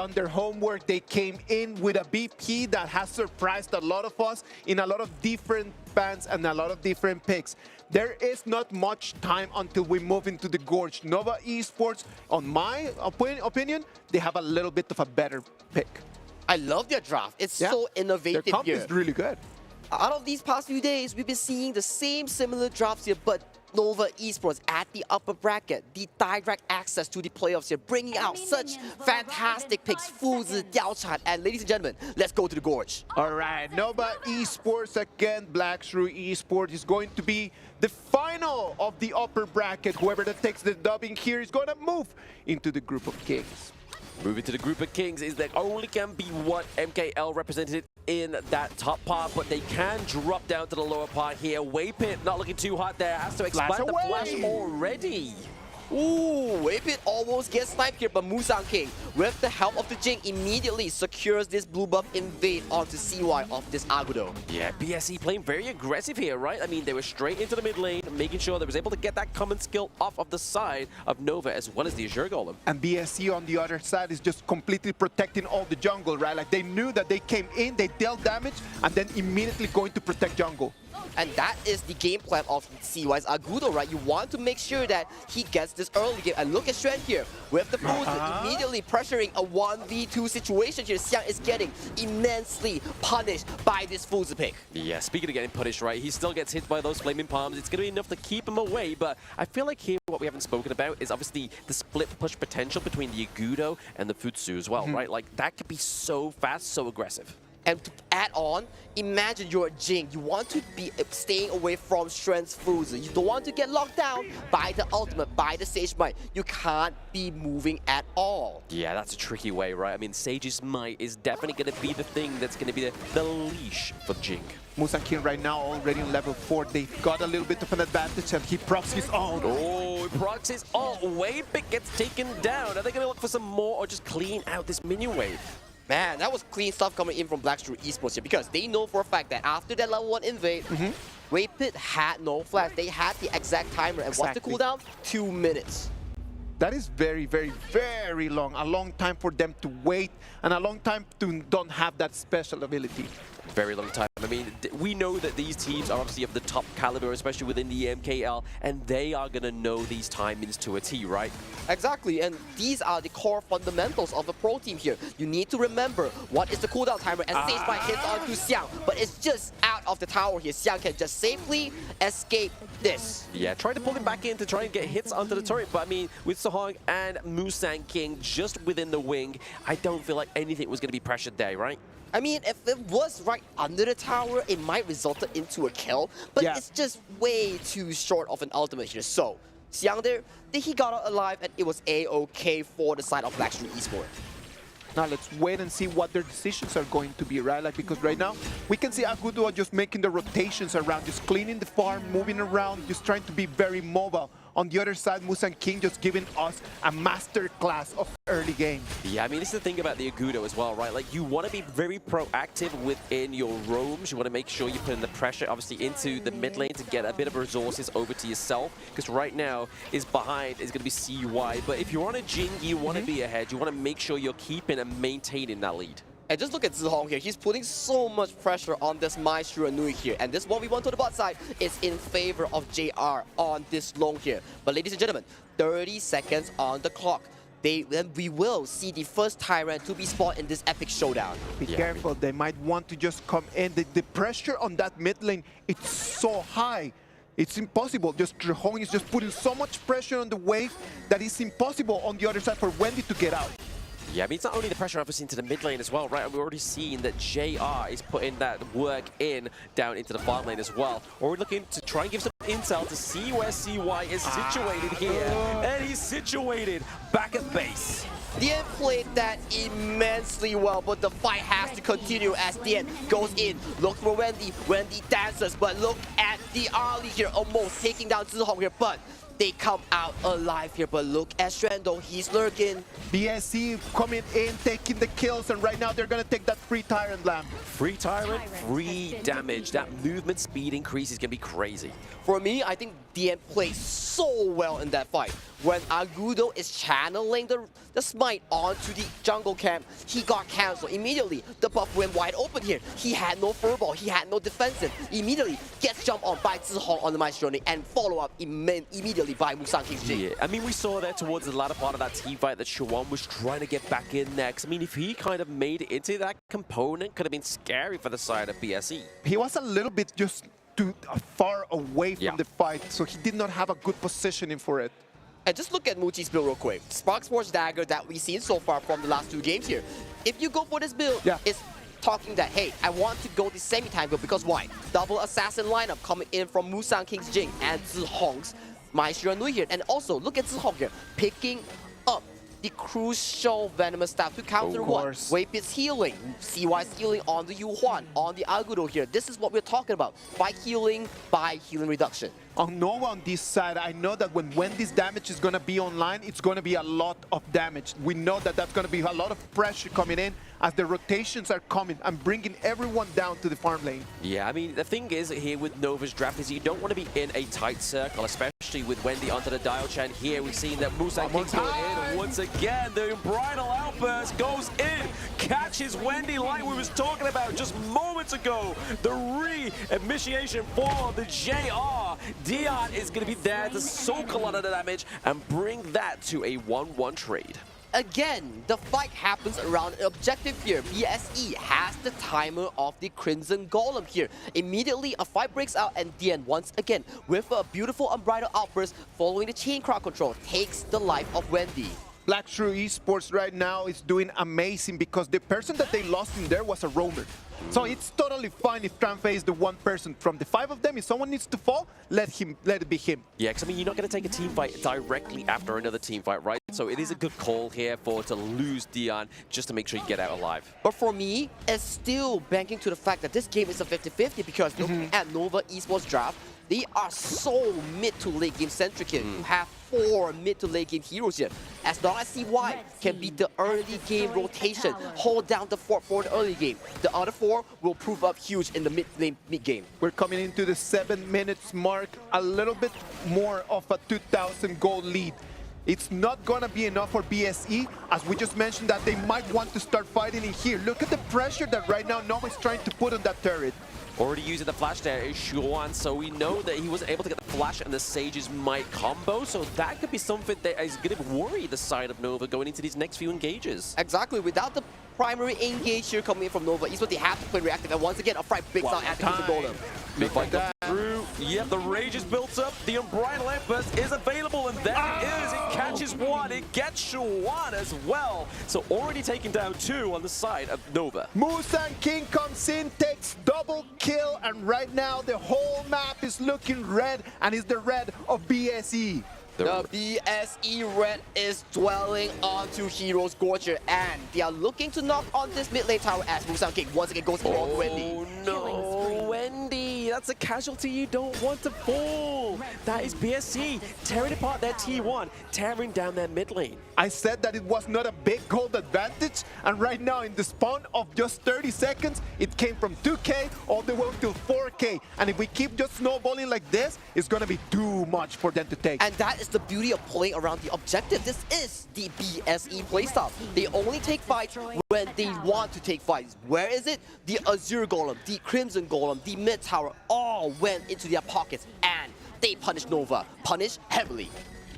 done their homework. They came in with a BP that has surprised a lot of us in a lot of different fans and a lot of different picks. There is not much time until we move into the Gorge. Nova Esports, on my opinion, they have a little bit of a better pick. I love their draft. It's so innovative their comp here. is really good. Out of these past few days, we've been seeing the same similar drafts here, but Nova Esports at the upper bracket, the direct access to the playoffs here, bringing out such fantastic picks, Fuzi, Diaochan, and ladies and gentlemen, let's go to the Gorge. All right, Nova Esports again, Black Shrew Esports is going to be the final of the upper bracket. Whoever that takes the dubbing here is going to move into the group of kings. Moving to the group of kings is there only can be one MKL represented in that top part, but they can drop down to the lower part here. Waypit not looking too hot there, has to expand the flash already. Ooh, Waypit almost gets sniped here, but Musang King, with the help of the Jing, immediately secures this blue buff invade onto CY of this Agudo. Yeah, BSE playing very aggressive here, right? I mean, they were straight into the mid lane, making sure they was able to get that common skill off of the side of Nova as well as the Azure Golem. And BSE on the other side is just completely protecting all the jungle, right? Like they knew that they came in, they dealt damage, and then immediately going to protect jungle. And that is the game plan of CY's Agudo, right? You want to make sure that he gets this early game. And look at Shrew here with the Fuzi immediately pressuring a 1v2 situation here. Xiang is getting immensely punished by this Fuzi pick. Yeah, speaking of getting punished, right, he still gets hit by those flaming palms. It's going to be enough to keep him away, but I feel like here what we haven't spoken about is obviously the split push potential between the Agudo and the Futsu as well, right? Like, that could be so fast, so aggressive. And to add on, imagine you're a Jing. You want to be staying away from Strength's Fuzi. You don't want to get locked down by the ultimate, by the Sage Might. You can't be moving at all. Yeah, that's a tricky way, right? I mean, Sage's Might is definitely going to be the thing that's going to be the leash for Jing. Musang King right now already on level 4. They've got a little bit of an advantage and he procs his own. Oh, he procs his own. Waypit gets taken down. Are they going to look for some more or just clean out this minion wave? Man, that was clean stuff coming in from Black Shrew Esports here because they know for a fact that after that level 1 invade, Waypit had no flash. They had the exact timer. And what's the cooldown? 2 minutes. That is very, very, very long. A long time for them to wait and a long time to don't have that special ability. Very long time. I mean, we know that these teams are obviously of the top caliber, especially within the MKL, and they are going to know these timings to a T, right? Exactly, and these are the core fundamentals of a pro team here. You need to remember what is the cooldown timer, and Sage Might hits onto Xiang, but it's just out of the tower here. Xiang can just safely escape this. Yeah, trying to pull him back in to try and get hits onto the turret, but I mean, with Sohong and Musang King just within the wing, I don't feel like anything was going to be pressured there, right? I mean, if it was right under the tower, it might result into a kill, but it's just way too short of an ultimate here. So, Xiang there, he got out alive, and it was A-OK for the side of Black Shrew Esports. Now let's wait and see what their decisions are going to be, right? Like, because right now, we can see Agudo just making the rotations around, just cleaning the farm, moving around, just trying to be very mobile. On the other side, Musang King just giving us a master class of early game. Yeah, I mean, this is the thing about the Agudo as well, right? Like, you want to be very proactive within your roams. You want to make sure you put in the pressure, obviously, into the mid lane to get a bit of resources over to yourself. Because right now, is going to be CY. But if you're on a Jing, you want to be ahead. You want to make sure you're keeping and maintaining that lead. And just look at Zihong here. He's putting so much pressure on this Maestro Nui here. And this 1v1 to the bot side is in favor of JR on this long here. But ladies and gentlemen, 30 seconds on the clock. Then we will see the first Tyrant to be spawned in this epic showdown. Be careful, they might want to just come in. The pressure on that mid lane, it's so high. It's impossible. Just Zihong is just putting so much pressure on the wave that it's impossible on the other side for Wendy to get out. Yeah, I mean, it's not only the pressure obviously into the mid lane as well, right? We've already seen that JR is putting that work in down into the farm lane as well. Or we're looking to try and give some intel to see where CY is situated here. And he's situated back at base. Dian played that immensely well, but the fight has to continue as Dian goes in. Look for Wendy. Wendy dances, but look at the Ali here, almost taking down Zihong here, but they come out alive here. But look at Strando, he's lurking. BSE coming in, taking the kills, and right now they're gonna take that free Tyrant Lamb. Free Tyrant, free damage. That movement speed increase is gonna be crazy. For me, I think Dian played so well in that fight. when Agudo is channeling the smite onto the jungle camp, he got cancelled. Immediately, the buff went wide open here. He had no furball, he had no defensive. Immediately gets jumped on by Zihong on the Maestro and follow up immediately by Musang King's Jing. Yeah, I mean, we saw there towards the latter part of that team fight that Shawan was trying to get back in next. I mean, if he kind of made it into that component, could have been scary for the side of BSE. He was a little bit just too far away from the fight, so he did not have a good positioning for it. And just look at Muchi's build real quick. Spark Sports Dagger that we've seen so far from the last 2 games here. If you go for this build, it's talking that, hey, I want to go the semi-time build because why? Double assassin lineup coming in from Musang King's Jing and Zihong's Maestro Nui here. And also, look at Zihong here, picking up the crucial venomous staff to counter what? Waypit's healing, CY's healing on the Yuhuan, on the Agudo here. This is what we're talking about. By healing reduction. On Nova on this side, I know that when this damage is going to be online, it's going to be a lot of damage. We know that that's going to be a lot of pressure coming in as the rotations are coming and bringing everyone down to the farm lane. Yeah, I mean, the thing is here with Nova's draft is you don't want to be in a tight circle, especially with Wendy onto the dial chan here. We've seen that Musang King's going in, and once again, the Bridal Outburst goes in, catches Wendy like we was talking about just moments ago. The re-initiation for the JR. Dion is going to be there to soak a lot of the damage and bring that to a 1-1 trade. Again, the fight happens around an objective here. BSE has the timer of the Crimson Golem here. Immediately, a fight breaks out, and Dian, once again, with a beautiful Unbridled Outburst following the chain crowd control, takes the life of Wendy. Black Shrew Esports right now is doing amazing because the person that they lost in there was a roamer. So it's totally fine if Tranfe is the one person. From the 5 of them, if someone needs to fall, let it be him. Yeah, because I mean, you're not going to take a team fight directly after another team fight, right? So it is a good call here to lose Dion just to make sure you get out alive. But for me, it's still banking to the fact that this game is a 50-50 because looking at Nova Esports draft, they are so mid to late game centric here. You have 4 mid to late game heroes here. As long as CY can beat the early game rotation, hold down the fort for the early game, the other 4 will prove up huge in the mid game. We're coming into the 7 minutes mark, a little bit more of a 2,000 gold lead. It's not going to be enough for BSE, as we just mentioned that they might want to start fighting in here. Look at the pressure that right now Nova's trying to put on that turret. Already using the flash there is Xuan, so we know that he was able to get the flash and the Sage's Might combo, so that could be something that is going to worry the side of Nova going into these next few engages. Exactly, without the primary engage here coming in from Nova, Esports, they have to play reactive, and once again, a fight breaks out at the Golem. Big fight goes through. Yep, the rage is built up. The Unbridled Outburst is available, and there it is. It catches one. It gets Xuan as well. So already taking down 2 on the side of Nova. Musang King comes in, takes double kill, and right now the whole map is looking red, and it's the red of BSE. The BSE red is dwelling onto Heroes Gorger, and they are looking to knock on this mid lane tower as Musang King once again goes for Wendy. Oh no, Wendy, that's a casualty you don't want to fall. That is BSE tearing apart their T1, tearing down their mid lane. I said that it was not a big gold advantage, and right now in the spawn of just 30 seconds, it came from 2K all the way until 4K. And if we keep just snowballing like this, it's going to be too much for them to take. And that is the beauty of playing around the objective. This is the BSE playstyle. They only take fights when they want to take fights. Where is it? The Azure Golem, the Crimson Golem, the mid tower all went into their pockets, and they punished Nova. Punished heavily.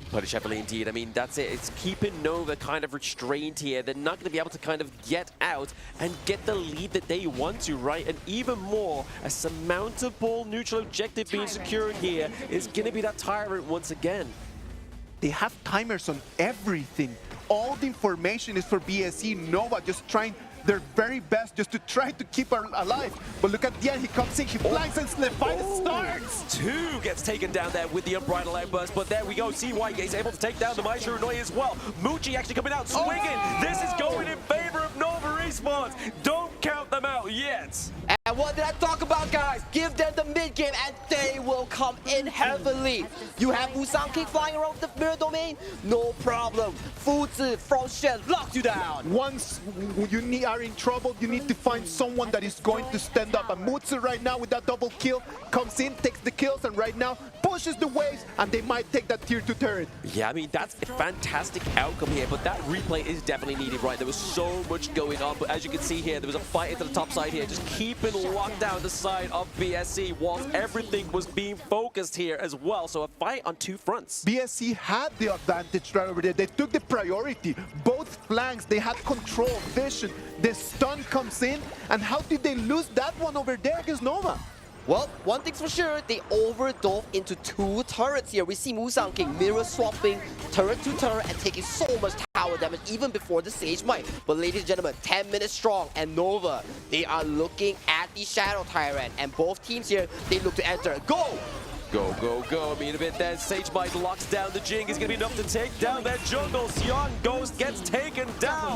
Punish heavily indeed. I mean, that's it. It's keeping Nova kind of restrained here. They're not going to be able to kind of get out and get the lead that they want to, right? And even more, a surmountable neutral objective being secured here is going to be that Tyrant once again. They have timers on everything. All the information is for BSE. Nova just trying their very best just to try to keep her alive. But look at Dian, he comes in, he flanks, and the fight starts! 2 gets taken down there with the Unbridled Outburst, but there we go. CY is able to take down the Maestro Noi as well. Muchi actually coming out swinging. This is going in favor of Nova Esports. Don't count them out yet. And what did I talk about, guys? Give them the mid game and they will come in heavily. You have Musang King flying around the mirror domain, no problem. Fuzi from Shen locks you down. Once you are in trouble, you need to find someone that is going to stand up. And Mutsu right now with that double kill comes in, takes the kills, and right now pushes the waves, and they might take that tier 2 turret. Yeah, I mean, that's a fantastic outcome here, but that replay is definitely needed, right? There was so much going on, but as you can see here, there was a fight into the top side here, just keeping locked down the side of BSC whilst everything was being focused here as well. So a fight on two fronts. BSC had the advantage right over there. They took the priority. Both flanks, they had control, vision. The stun comes in, and how did they lose that one over there against Nova? Well, one thing's for sure, they overdove into 2 turrets here. We see Musang King mirror swapping turret to turret and taking so much tower damage even before the Sage Might. But ladies and gentlemen, 10 minutes strong, and Nova, they are looking at the Shadow Tyrant, and both teams here, they look to enter. Go! Go, go, go. I mean, a bit there. Sage Might locks down the Jing. Is going to be enough to take down that jungle. Sion Ghost gets taken down.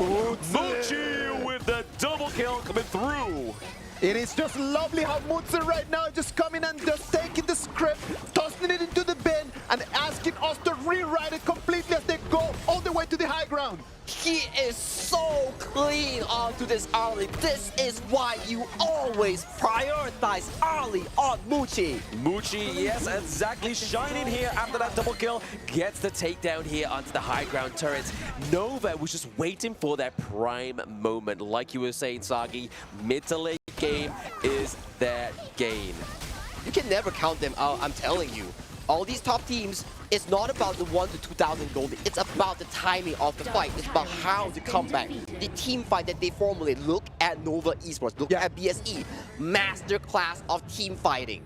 Muchi with the double kill coming through. It is just lovely how Mutsu right now is just coming and just taking the script, tossing it into the bin, and asking us to rewrite it completely as they go all the way to the high ground. He is so clean onto this early. This is why you always prioritize early on Muchi. Muchi, yes, exactly. Shining here after that double kill. Gets the takedown here onto the high ground turrets. Nova was just waiting for that prime moment. Like you were saying, Sagi, mid to late game is their game. You can never count them out, I'm telling you. All these top teams, it's not about the 1 to 2,000 gold. It's about the timing of the fight. It's about how to come back. The team fight that they formulate. Look at Nova Esports. Look at BSE. Masterclass of team fighting.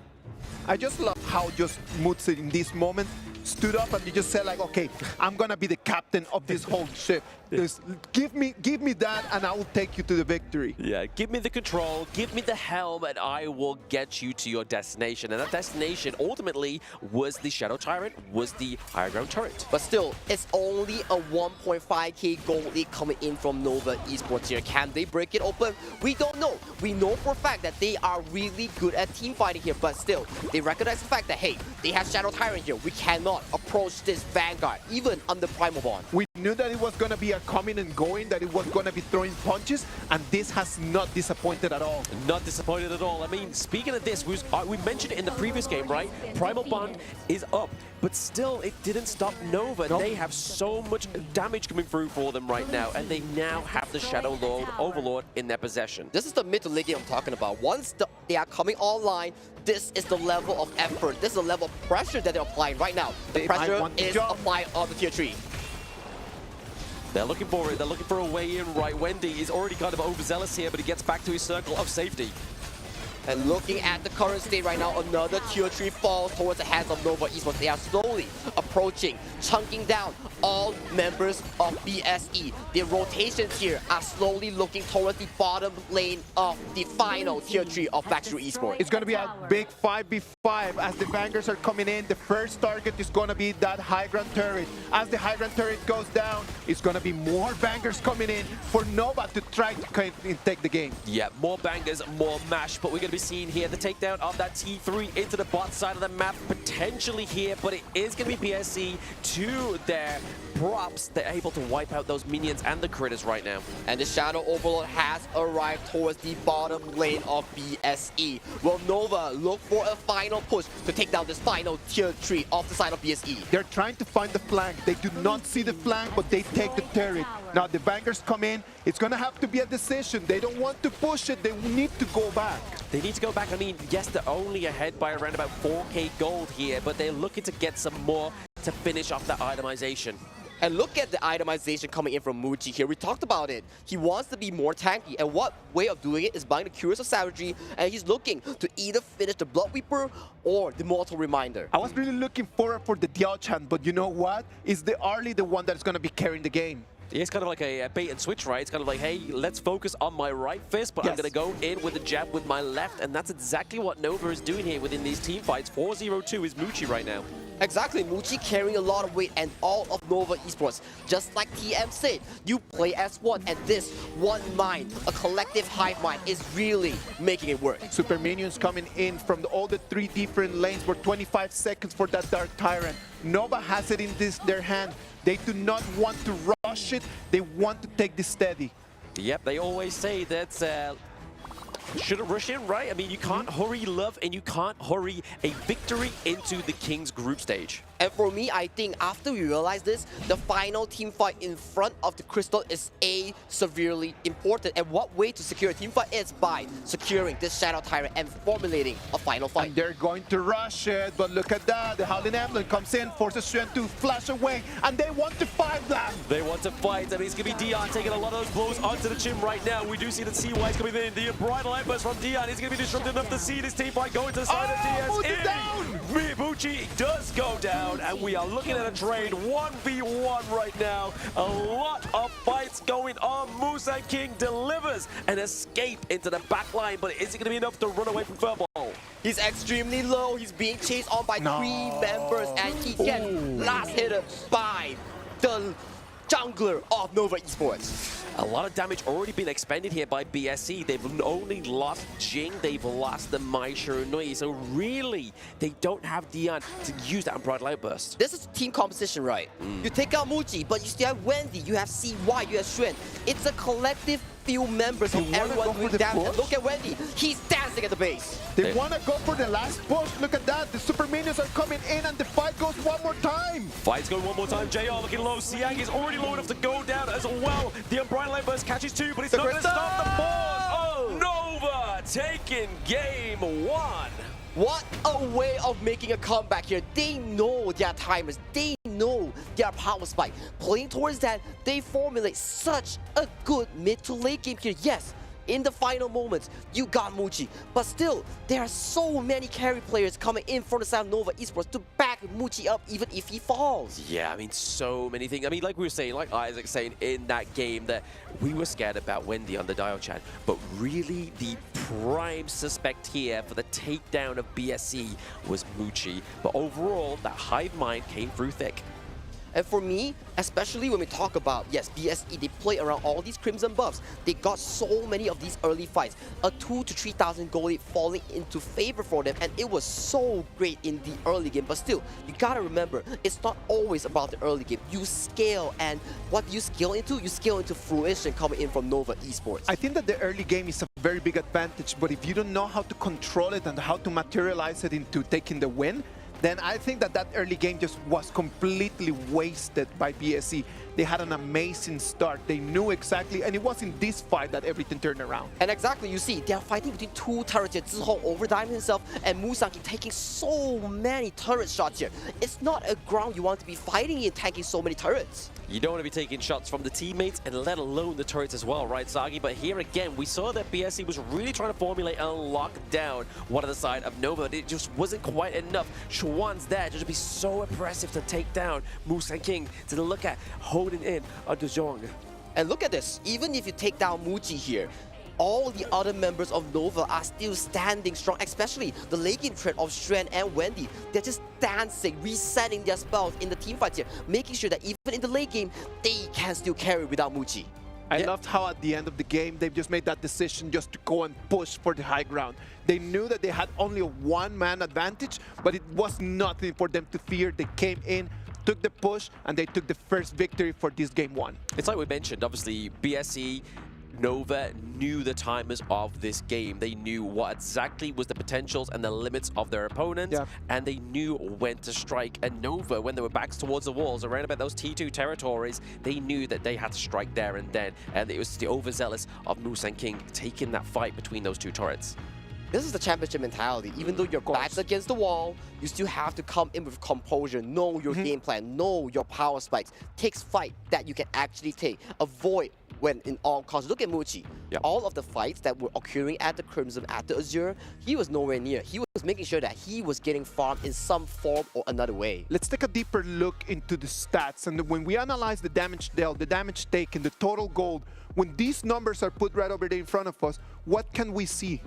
I just love how just Mutsu in this moment stood up and you just said like, okay, I'm gonna be the captain of this whole ship. Just give me that and I will take you to the victory. Yeah, give me the control, give me the helm, and I will get you to your destination. And that destination ultimately was the Shadow Tyrant, was the higher ground turret. But still, it's only a 1.5k gold lead coming in from Nova Esports here. Can they break it open? We don't know. We know for a fact that they are really good at team fighting here, but still, they recognize the fact that, hey, they have Shadow Tyrant here. We cannot approach this Vanguard, even under Primal Bond. We knew that it was going to be a coming and going, that it was going to be throwing punches, and this has not disappointed at all. Not disappointed at all. I mean, speaking of this, we mentioned it in the previous game, right? Primal Bond is up, but still, it didn't stop Nova. Nope. They have so much damage coming through for them right now, and they now have the Shadow Lord Overlord in their possession. This is the mid to late game I'm talking about. Once they are coming online, this is the level of effort, this is the level of pressure that they're applying right now. The pressure is applied on the tier 3. They're looking for it. They're looking for a way in, right? Wendy is already kind of overzealous here, but he gets back to his circle of safety. And looking at the current state right now, another tier 3 falls towards the hands of Nova Esports. They are slowly approaching, chunking down all members of BSE. The rotations here are slowly looking towards the bottom lane of the final tier 3 of Shrew Esports. It's going to be a big 5v5 as the bangers are coming in. The first target is going to be that high ground turret. As the high ground turret goes down, it's going to be more bangers coming in for Nova to try to take the game. Yeah, more bangers, more mash, but we're going to be seeing here the takedown of that T3 into the bot side of the map potentially here, but it is going to be BSC to their props. They're able to wipe out those minions and the critters right now. And the Shadow Overlord has arrived towards the bottom lane of BSE. Will Nova look for a final push to take down this final tier 3 off the side of BSE? They're trying to find the flank. They do not see the flank, but they take the turret. Now the bangers come in. It's going to have to be a decision. They don't want to push it. They need to go back. They need to go back. I mean, yes, they're only ahead by around about 4k gold here, but they're looking to get some more to finish off that itemization. And look at the itemization coming in from Muchi here. We talked about it. He wants to be more tanky, and what way of doing it is buying the Curious of Savagery, and he's looking to either finish the Blood Weeper or the Mortal Reminder. I was really looking forward for the Diao-chan, but you know what? Is the Arlie the one that's going to be carrying the game? It's kind of like a bait and switch, right? It's kind of like, hey, let's focus on my right fist, but I'm going to go in with the jab with my left, and that's exactly what Nova is doing here within these team fights. 4-0-2 is Muchi right now. Exactly, Muchi carrying a lot of weight and all of Nova Esports. Just like TM said, you play as one, and this one mind, a collective hive mind, is really making it work. Super minions coming in from all the 3 different lanes for 25 seconds for that Dark Tyrant. Nova has it in their hand. They do not want to rush it. They want to take this steady. Yep, they always say that shouldn't rush in, right? I mean, you can't hurry love and you can't hurry a victory into the King's group stage. And for me, I think after we realize this, the final team fight in front of the Crystal is severely important. And what way to secure a team fight is by securing this Shadow Tyrant and formulating a final fight. And they're going to rush it, but look at that. The Howling Emblem comes in, forces Shrew to flash away, and they want to fight that. They want to fight, and it's going to be Dion taking a lot of those blows onto the chin right now. We do see that CY is coming in. The bridal outburst from Dion is going to be disruptive enough to see this team fight go into the side of DS. Down! Mibuchi does go down, and we are looking at a trade 1v1 right now. A lot of fights going on. Musan King delivers an escape into the back line, but is it going to be enough to run away from Furball? He's extremely low. He's being chased on by 3 members, and he gets last hit by the jungler of Nova Esports. A lot of damage already been expended here by BSC. They've only lost Jing, they've lost the Mai Shirunui, so really, they don't have Dion to use that Unbridled Outburst. This is team composition, right? You take out Muji, but you still have Wendy, you have CY, you have Shrew. It's a collective few members of everyone doing damage. And look at Wendy, he's dancing at the base. They want to go for the last push. Look at that. The super minions are coming in, and the fight goes one more time. Fight's going one more time. JR looking low. Siang is already low enough to go down as well. The Unbridled Outburst catches 2, but it's not going to stop the pause. Oh, Nova taking game 1. What a way of making a comeback here. They know their timers. They know their power spike. Playing towards that, they formulate such a good mid to late game here. Yes, in the final moments, you got Muji. But still, there are so many carry players coming in from the side of Nova Esports to back Muji up even if he falls. Yeah, I mean, so many things. I mean, like we were saying, like Isaac saying in that game, that we were scared about Wendy on the dial chat, but really the prime suspect here for the takedown of BSC was Muji. But overall, that hive mind came through thick. And for me, especially when we talk about, yes, BSE, they play around all these Crimson buffs. They got so many of these early fights. A 2,000 to 3,000 gold lead falling into favor for them, and it was so great in the early game. But still, you gotta remember, it's not always about the early game. You scale, and what you scale into? You scale into fruition coming in from Nova Esports. I think that the early game is a very big advantage, but if you don't know how to control it and how to materialize it into taking the win, then I think that that early game just was completely wasted by BSC. They had an amazing start. They knew exactly, and it was in this fight that everything turned around. And exactly, you see, they are fighting between 2 turrets here. Zihong overdiamond himself, and Musangi taking so many turret shots here. It's not a ground you want to be fighting in, tanking so many turrets. You don't want to be taking shots from the teammates, and let alone the turrets as well, right, Sagi? But here again, we saw that BSC was really trying to formulate and lock down one of the side of Nova. It just wasn't quite enough. Chuan's there just to be so impressive to take down Musan King, to look at holding in a De Jong. And look at this, even if you take down Muji here, all the other members of Nova are still standing strong, especially the late game trend of Shrew and Wendy. They're just dancing, resetting their spells in the team fights here, making sure that even in the late game, they can still carry without Muji. I loved how at the end of the game, they just made that decision just to go and push for the high ground. They knew that they had only a one-man advantage, but it was nothing for them to fear. They came in, took the push, and they took the first victory for this game 1. It's like we mentioned, obviously, BSC, Nova knew the timers of this game. They knew what exactly was the potentials and the limits of their opponents, and they knew when to strike. And Nova, when they were backs towards the walls, around about those T2 territories, they knew that they had to strike there and then. And it was the overzealous of Musan King taking that fight between those 2 turrets. This is the championship mentality. Even though your back's against the wall, you still have to come in with composure, know your game plan, know your power spikes. Takes fight that you can actually take. Avoid when in all costs. Look at Muji. All of the fights that were occurring at the Crimson, at the Azure, he was nowhere near. He was making sure that he was getting farmed in some form or another way. Let's take a deeper look into the stats. And when we analyze the damage dealt, the damage taken, the total gold, when these numbers are put right over there in front of us, what can we see?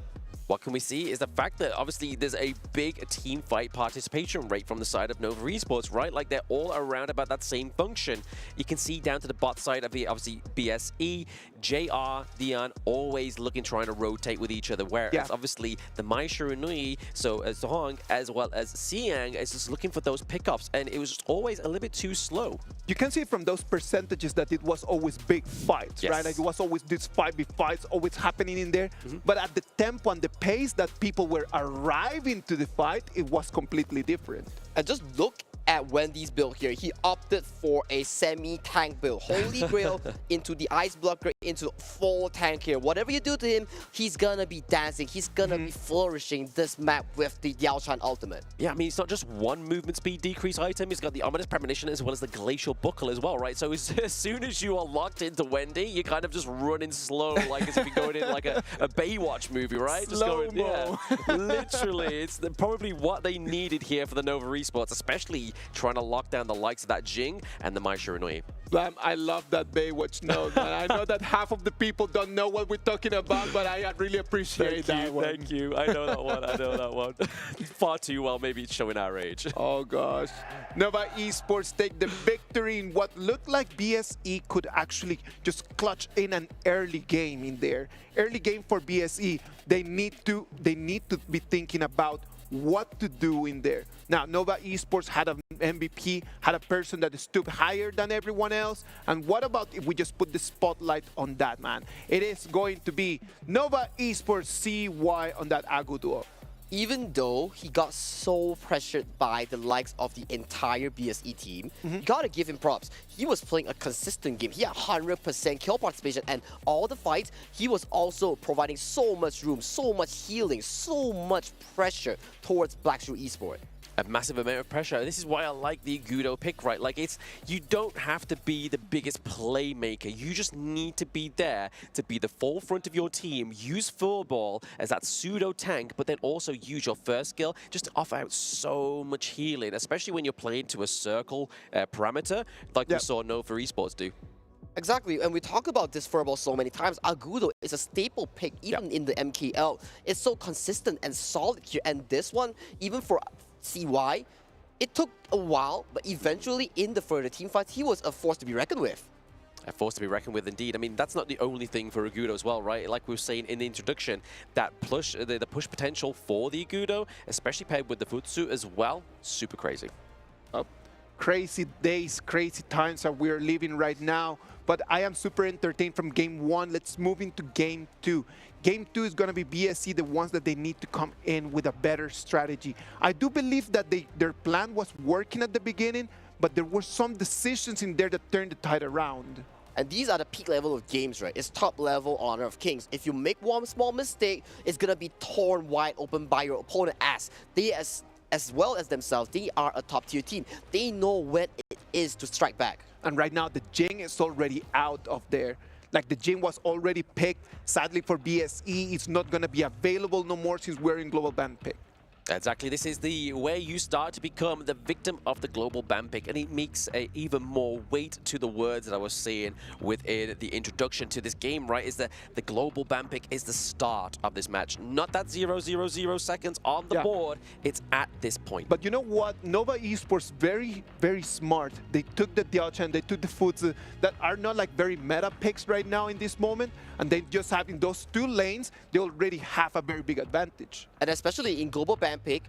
What can we see is the fact that obviously there's a big team fight participation rate from the side of Nova Esports, right? Like they're all around about that same function. You can see down to the bot side of the obviously BSE, JR, Dion always looking trying to rotate with each other, whereas obviously the Mai Shrew Nui, so Zohong as well as Siang is just looking for those pickups, and it was just always a little bit too slow. You can see from those percentages that it was always big fights, right? Like it was always this 5v fights always happening in there. But at the tempo and the pace that people were arriving to the fight, it was completely different. And just look at Wendy's build here. He opted for a semi-tank build. Holy Grail into the Ice Blocker, into full tank here. Whatever you do to him, he's gonna be dancing. He's gonna be flourishing this map with the Yao Chan ultimate. Yeah, I mean, it's not just one movement speed decrease item. He's got the Ominous Premonition as well as the Glacial Buckle as well, right? So as soon as you are locked into Wendy, you're kind of just running slow, like as if you're going in like a Baywatch movie, right? Just going, yeah, literally. It's probably what they needed here for the Nova Esports, especially trying to lock down the likes of that Jing and the Mai Shrew Nui. I love that Baywatch note, man. I know that half of the people don't know what we're talking about, but I really appreciate that one. Thank you. I know that one. I know that one. Far too well. Maybe it's showing our age. Oh, gosh. Nova Esports take the victory in what looked like BSE could actually just clutch in an early game in there. Early game for BSE. They need to be thinking about what to do in there. Now, Nova Esports had an MVP, had a person that stood higher than everyone else. And what about if we just put the spotlight on that, man? It is going to be Nova Esports CY on that Agu duo. Even though he got so pressured by the likes of the entire BSE team, you gotta give him props. He was playing a consistent game. He had 100% kill participation, and all the fights, he was also providing so much room, so much healing, so much pressure towards Black Shrew Esports. A massive amount of pressure. This is why I like the Agudo pick, right? Like, you don't have to be the biggest playmaker. You just need to be there to be the forefront of your team. Use Furball as that pseudo tank, but then also use your first skill just to offer out so much healing, especially when you're playing to a circle parameter like we saw Nova Esports do. Exactly, and we talk about this Furball so many times. Agudo is a staple pick even in the MKL. It's so consistent and solid here, and this one, even for CY, it took a while, but eventually in the further team fights, he was a force to be reckoned with. A force to be reckoned with, indeed. I mean, that's not the only thing for Agudo as well, right? Like we were saying in the introduction, that push, the push potential for the Agudo, especially paired with the Futsu as well, super crazy. Crazy days, crazy times that we're living right now. But I am super entertained from game one. Let's move into game two. Game two is going to be BSC, the ones that they need to come in with a better strategy. I do believe that their plan was working at the beginning, but there were some decisions in there that turned the tide around. And these are the peak level of games, right? It's top level Honor of Kings. If you make one small mistake, it's going to be torn wide open by your opponent as well as themselves. They are a top tier team. They know when it is to strike back. And right now, the Jing is already out of there. Like, the Jing was already picked. Sadly for BSE, it's not going to be available no more since we're in global ban pick. Exactly. This is where you start to become the victim of the global ban pick, and it makes even more weight to the words that I was saying within the introduction to this game, right? Is that the global ban pick is the start of this match, not that 0.000 seconds on the board. It's at this point. But you know what? Nova Esports, very, very smart. They took the Diaochan, they took the Futsu that are not like very meta picks right now in this moment, and they just having those two lanes, they already have a very big advantage. And especially in global ban pick,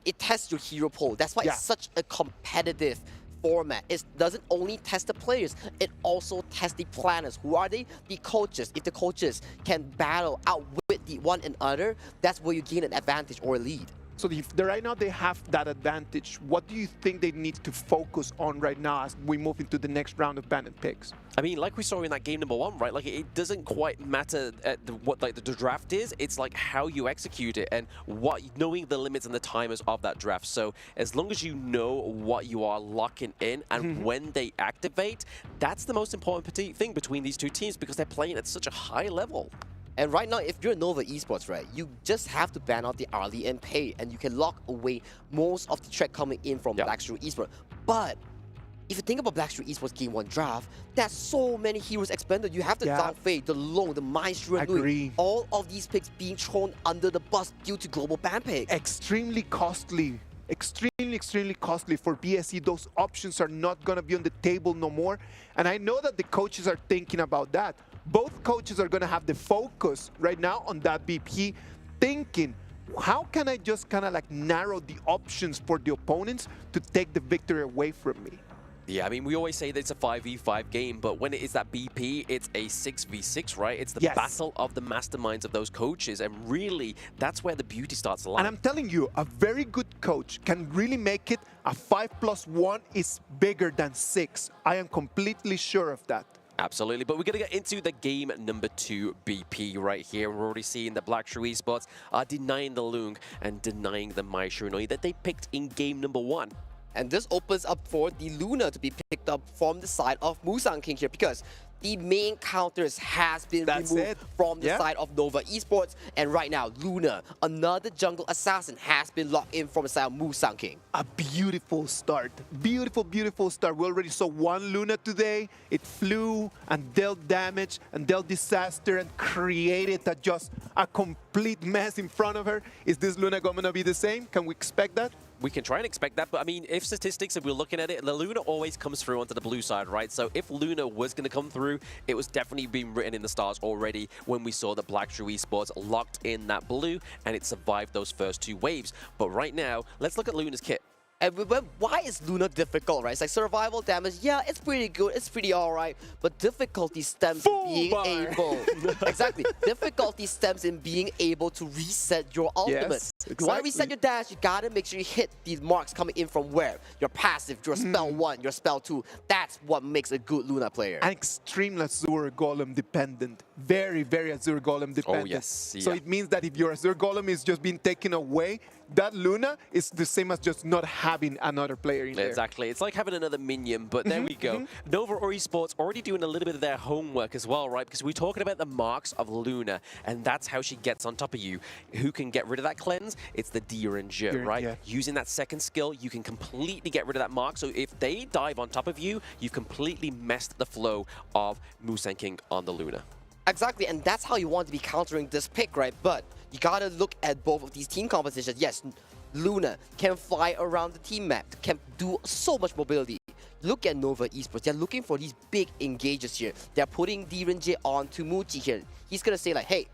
it tests your hero pool. That's why it's such a competitive format. It doesn't only test the players, it also tests the planners. Who are they? The coaches. If the coaches can battle, outwit the one another, that's where you gain an advantage or a lead. So right now they have that advantage. What do you think they need to focus on right now as we move into the next round of bandit picks? I mean, like we saw in that game number one, right? Like, it doesn't quite matter what like the draft is. It's like how you execute it and knowing the limits and the timers of that draft. So as long as you know what you are locking in and when they activate, that's the most important thing between these two teams because they're playing at such a high level. And right now, if you're Nova Esports, right, you just have to ban out the early and pay, and you can lock away most of the threat coming in from Black Shrew Esports. But if you think about Black Shrew Esports Game 1 draft, there's so many heroes expended. You have the Dark Fate, the Long, the Maestro, all of these picks being thrown under the bus due to global ban pick. Extremely costly. Extremely costly for BSE. Those options are not going to be on the table no more. And I know that the coaches are thinking about that. Both coaches are going to have the focus right now on that BP, thinking, how can I just kind of like narrow the options for the opponents to take the victory away from me? Yeah, I mean, we always say that it's a 5v5 game, but when it is that BP, it's a 6v6, right? It's the battle of the masterminds of those coaches, and really, that's where the beauty starts to lie. And I'm telling you, a very good coach can really make it a 5+1 is bigger than 6. I am completely sure of that. Absolutely, but we're going to get into the game number 2 BP right here. We're already seeing that Black Shrew Esports are denying the Lung and denying the Maestro that they picked in game number 1. And this opens up for the Luna to be picked up from the side of Musang King here, because the main counters has been removed from the side of Nova Esports. And right now, Luna, another jungle assassin, has been locked in from the side of Musang King. A beautiful start. Beautiful start. We already saw one Luna today. It flew and dealt damage and dealt disaster and created just a complete mess in front of her. Is this Luna going to be the same? Can we expect that? We can try and expect that, but I mean, if statistics, if we're looking at it, the Luna always comes through onto the blue side, right? So if Luna was going to come through, it was definitely being written in the stars already when we saw the Black Shrew Esports locked in that blue, and it survived those first 2 waves. But right now, let's look at Luna's kit. And why is Luna difficult, right? It's like survival damage, yeah, it's pretty good, it's pretty alright, but difficulty stems in being able. Exactly. Difficulty stems in being able to reset your ultimate. Yes, You want to reset your dash, you gotta make sure you hit these marks coming in from where? Your passive, your spell 1, your spell 2. That's what makes a good Luna player. An extreme Azure Golem dependent. Very Azure Golem dependent. Oh, yes. So it means that if your Azure Golem is just being taken away, that Luna is the same as just not having another player in there. Exactly. It's like having another minion, but there we go. Nova Esports already doing a little bit of their homework as well, right? Because we're talking about the marks of Luna, and that's how she gets on top of you. Who can get rid of that cleanse? It's the Gen.G, right? Yeah. Using that second skill, you can completely get rid of that mark. So if they dive on top of you, you've completely messed the flow of Musang King on the Luna. Exactly, and that's how you want to be countering this pick, right? But you gotta look at both of these team compositions. Yes, Luna can fly around the team map, can do so much mobility. Look at Nova Esports. They're looking for these big engages here. They're putting Gen.G onto Muji here. He's gonna say like, hey,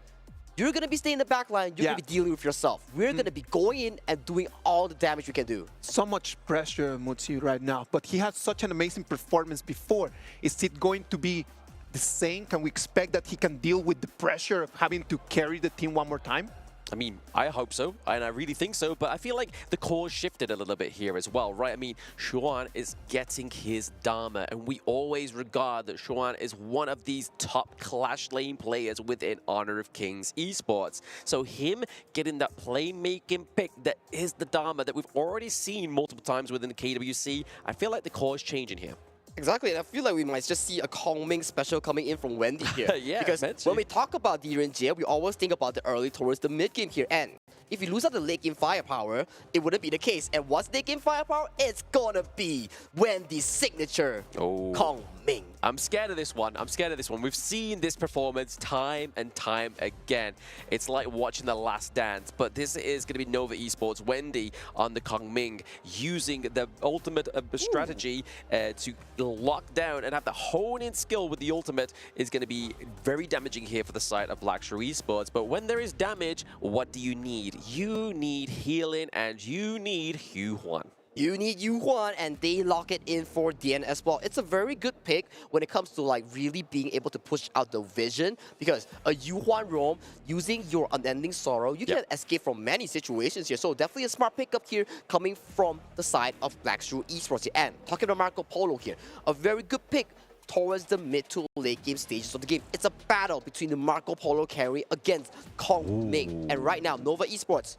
you're gonna be staying in the back line, you're gonna be dealing with yourself. We're gonna be going in and doing all the damage we can do. So much pressure on Muji right now, but he had such an amazing performance before. Is it going to be the same? Can we expect that he can deal with the pressure of having to carry the team one more time? I mean, I hope so, and I really think so, but I feel like the core shifted a little bit here as well, right? I mean, Xuan is getting his Dharma, and we always regard that Xuan is one of these top Clash Lane players within Honor of Kings Esports. So him getting that playmaking pick that is the Dharma that we've already seen multiple times within the KWC, I feel like the core is changing here. Exactly, and I feel like we might just see a Kongming special coming in from Wendy here. Yeah, because when we talk about Gen.G, we always think about the early towards the mid game here. And if you lose out the late game firepower, it wouldn't be the case. And what's late game firepower? It's gonna be Wendy's signature, Kongming. I'm scared of this one. I'm scared of this one. We've seen this performance time and time again. It's like watching The Last Dance, but this is going to be Nova Esports. Wendy on the Kongming using the ultimate strategy to lock down and have the hone-in skill with the ultimate is going to be very damaging here for the side of Black Shrew Esports. But when there is damage, what do you need? You need healing and you need Yu-Huan. You need Yu-Huan, and they lock it in for DN as well. It's a very good pick when it comes to like really being able to push out the vision, because a Yu-Huan roam using your Unending Sorrow, you can escape from many situations here. So definitely a smart pickup here coming from the side of Black Shrew Esports here. And talking about Marco Polo here, a very good pick towards the mid to late game stages of the game. It's a battle between the Marco Polo carry against Kongming. And right now, Nova Esports,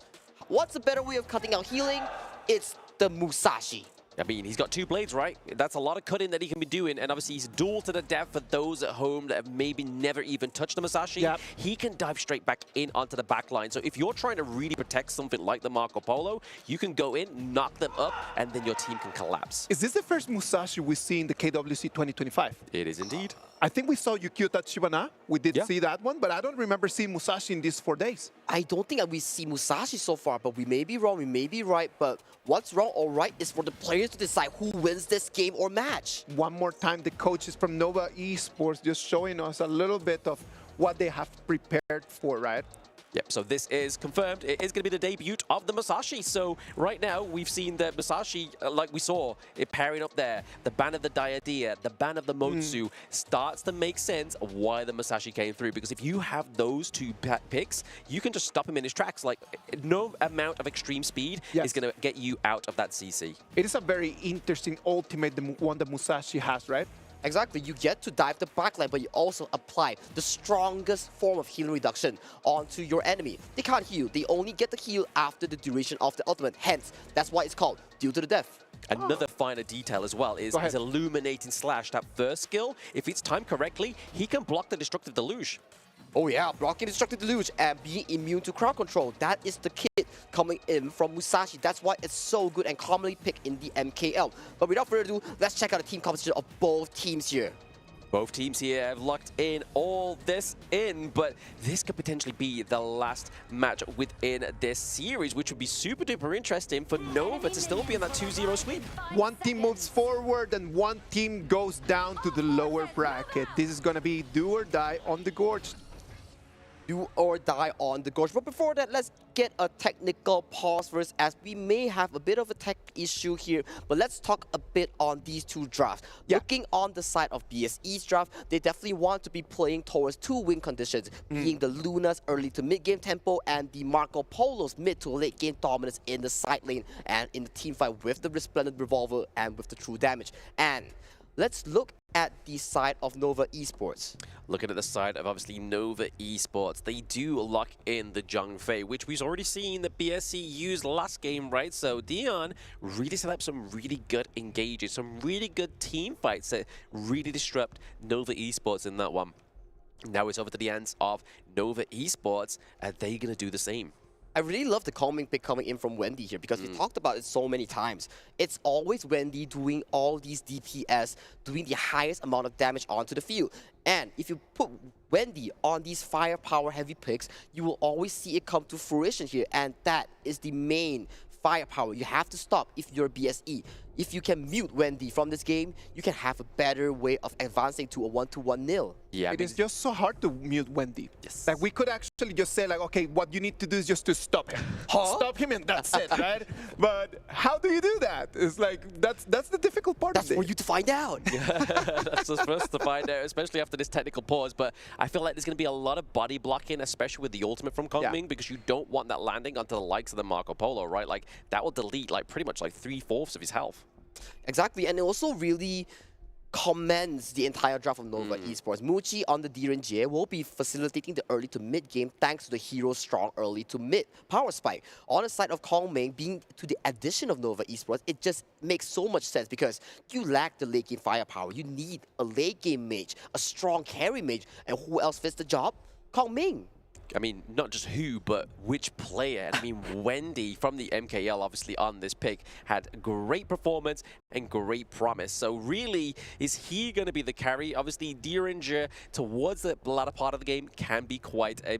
what's a better way of cutting out healing? It's the Musashi. I mean, he's got 2 blades, right? That's a lot of cutting that he can be doing, and obviously he's dual to the death for those at home that have maybe never even touched the Musashi. Yep. He can dive straight back in onto the back line. So if you're trying to really protect something like the Marco Polo, you can go in, knock them up, and then your team can collapse. Is this the first Musashi we see in the KWC 2025? It is indeed. I think we saw Yukio Tachibana. We did Yeah. see that one, but I don't remember seeing Musashi in these 4 days. I don't think that we see Musashi so far, but we may be wrong, we may be right. But what's wrong or right is for the players to decide who wins this game or match. One more time, the coaches from Nova Esports just showing us a little bit of what they have prepared for, right? Yep, so this is confirmed. It is going to be the debut of the Musashi. So right now, we've seen the Musashi, like we saw, it pairing up there. The ban of the Diadea, the ban of the Motsu starts to make sense of why the Musashi came through. Because if you have those 2 picks, you can just stop him in his tracks. Like, no amount of extreme speed is going to get you out of that CC. It is a very interesting ultimate, the one that Musashi has, right? Exactly, you get to dive the backline, but you also apply the strongest form of healing reduction onto your enemy. They can't heal, they only get the heal after the duration of the ultimate, hence, that's why it's called Due to the Death. Another finer detail as well is his Illuminating Slash, that first skill. If it's timed correctly, he can block the Destructive Deluge. Oh yeah, blocking Destructive Deluge and being immune to crowd control. That is the kit coming in from Musashi. That's why it's so good and commonly picked in the MKL. But without further ado, let's check out the team composition of both teams here. Both teams here have locked in all this in, but this could potentially be the last match within this series, which would be super duper interesting for Nova to still be in that 2-0 sweep. One team moves forward and one team goes down to the lower bracket. This is going to be do or die on the Gorge. Do or die on the Gorge. But before that, let's get a technical pause first, as we may have a bit of a tech issue here. But let's talk a bit on these 2 drafts. Looking on the side of BSE's draft, they definitely want to be playing towards 2 win conditions, being the Luna's early to mid game tempo and the Marco Polo's mid to late game dominance in the side lane and in the team fight with the Resplendent Revolver and with the true damage. And let's look at the side of Nova Esports. Looking at the side of obviously Nova Esports, they do lock in the Zhengfei, which we've already seen that BSC used last game, right? So Dion really set up some really good engages, some really good team fights that really disrupt Nova Esports in that one. Now it's over to the hands of Nova Esports. Are they going to do the same? I really love the calming pick coming in from Wendy here, because we talked about it so many times. It's always Wendy doing all these DPS, doing the highest amount of damage onto the field. And if you put Wendy on these firepower heavy picks, you will always see it come to fruition here. And that is the main firepower you have to stop if you're BSE. If you can mute Wendy from this game, you can have a better way of advancing to a 1-1 nil. Yeah, It is just so hard to mute Wendy. Yes. Like, we could actually just say, like, okay, what you need to do is just to stop him. Stop him and that's it, right? But how do you do that? It's like, that's the difficult part That's of for it. you to find out. That's us first to find out, especially after this technical pause. But I feel like there's going to be a lot of body blocking, especially with the ultimate from Kongming, because you don't want that landing onto the likes of the Marco Polo, right? Like, that will delete like pretty much like 3/4 of his health. Exactly, and it also really commends the entire draft of Nova Esports. Muchi on the Gen.G will be facilitating the early to mid game thanks to the hero's strong early to mid power spike. On the side of Kongming, being to the addition of Nova Esports, it just makes so much sense because you lack the late game firepower. You need a late game mage, a strong carry mage, and who else fits the job? Kongming. I mean, not just who, but which player. I mean, Wendy from the MKL, obviously, on this pick, had great performance and great promise. So really, is he going to be the carry? Obviously, Gen.G towards the latter part of the game can be quite a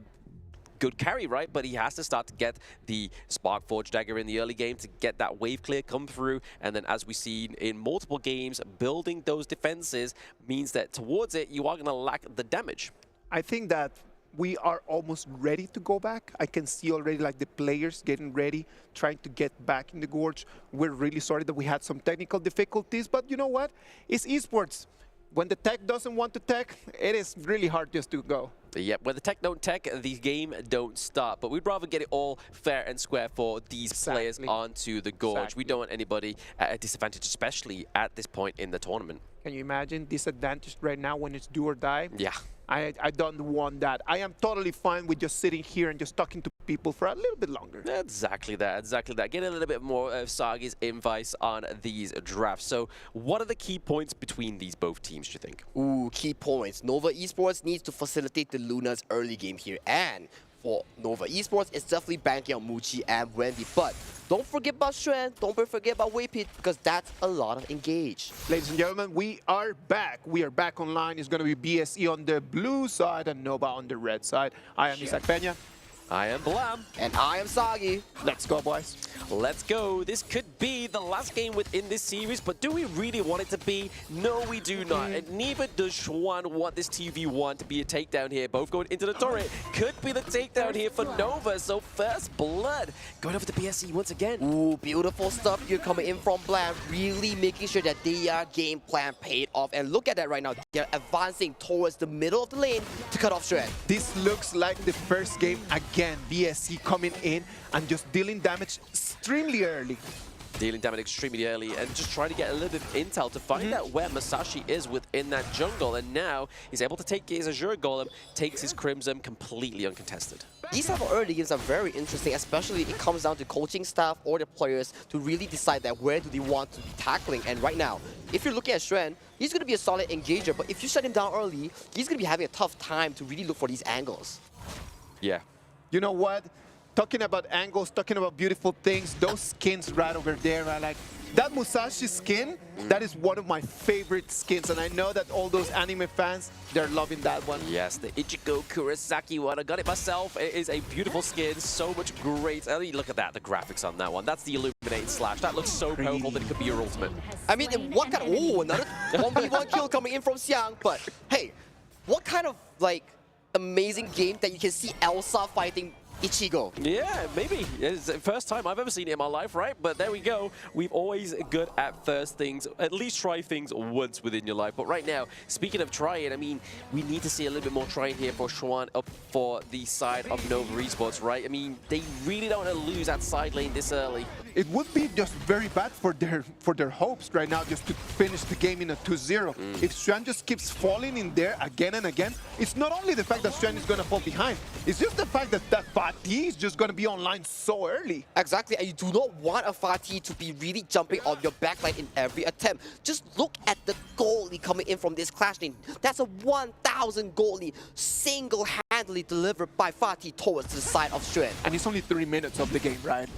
good carry, right? But he has to start to get the Spark Forge Dagger in the early game to get that wave clear come through. And then as we see in multiple games, building those defenses means that towards it, you are going to lack the damage. I think that we are almost ready to go back. I can see already like the players getting ready, trying to get back in the Gorge. We're really sorry that we had some technical difficulties, but you know what? It's esports. When the tech doesn't want to tech, it is really hard just to go. Yep, when the tech don't tech, the game don't start. But we'd rather get it all fair and square for these players onto the Gorge. We don't want anybody at a disadvantage, especially at this point in the tournament. Can you imagine disadvantaged right now when it's do or die? Yeah. I don't want that. I am totally fine with just sitting here and just talking to people for a little bit longer. Exactly that, exactly that. Get a little bit more of Sagi's advice on these drafts. So what are the key points between these both teams, do you think? Ooh, key points. Nova Esports needs to facilitate the Luna's early game here. And for Nova Esports, it's definitely banking on Muji and Wendy. But don't forget about Shrew, don't forget about Waypit, because that's a lot of engage. Ladies and gentlemen, we are back. We are back online. It's going to be BSE on the blue side and Nova on the red side. I am Isaac Peña. I am Blam. And I am Sagi. Let's go, boys. Let's go. This could be the last game within this series, but do we really want it to be? No, we do not. And neither does Shwan want this TV1 to be a takedown here. Both going into the turret. Could be the takedown here for Nova. So first blood going over to BSE once again. Ooh, beautiful stuff here coming in from Blam. Really making sure that their game plan paid off. And look at that right now. They're advancing towards the middle of the lane to cut off Shrew. This looks like the first game again. BSE coming in and just dealing damage extremely early. Dealing damage extremely early and just trying to get a little bit of intel to find out where Masashi is within that jungle. And now he's able to take his Azure Golem, takes his Crimson completely uncontested. These type of early games are very interesting, especially it comes down to coaching staff or the players to really decide that where do they want to be tackling. And right now, if you're looking at Shrew, he's going to be a solid engager, but if you shut him down early, he's going to be having a tough time to really look for these angles. Yeah. You know what? Talking about angles, talking about beautiful things, those skins right over there, I like that Musashi skin. That is one of my favorite skins, and I know that all those anime fans, they're loving that one. Yes, the Ichigo Kurosaki one. I got it myself. It is a beautiful skin, so much great. I mean, look at that, the graphics on that one. That's the Illuminating Slash. That looks so powerful that it could be your ultimate. I mean, what kind of, oh, another 1v1 kill coming in from Xiang, but hey, what kind of, like, amazing game that you can see Elsa fighting Ichigo. Yeah, maybe. It's the first time I've ever seen it in my life, right? But there we go. We've always good at first things. At least try things once within your life. But right now, speaking of trying, I mean, we need to see a little bit more trying here for Shwan up for the side of Nova Esports, right? I mean, they really don't want to lose that side lane this early. It would be just very bad for their hopes right now just to finish the game in a 2-0. If Shwan just keeps falling in there again and again, it's not only the fact that Shwan is going to fall behind, it's just the fact that Fatih is just going to be online so early. Exactly, and you do not want a Fatih to be really jumping on your backline in every attempt. Just look at the goal lead coming in from this clash lane. That's a 1,000 goal lead single-handedly delivered by Fatih towards the side of Shrew. And it's only 3 minutes of the game, right?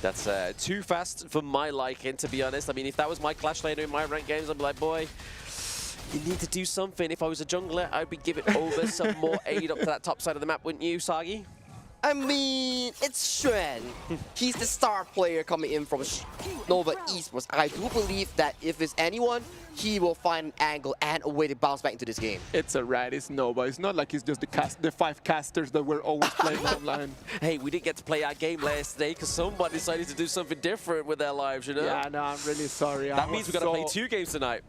That's too fast for my liking, to be honest. I mean, if that was my Clash laner in my ranked games, I'd be like, boy, you need to do something. If I was a jungler, I'd be giving over some more aid up to that top side of the map, wouldn't you, Sagi? I mean, it's Shrew. He's the star player coming in from Nova Esports. I do believe that if it's anyone, he will find an angle and a way to bounce back into this game. It's a rat, it's Nova. It's not like it's just the 5 casters that we're always playing online. Hey, we didn't get to play our game last day because somebody decided to do something different with their lives, you know? Yeah, no, I'm really sorry. That means we're going to play 2 games tonight.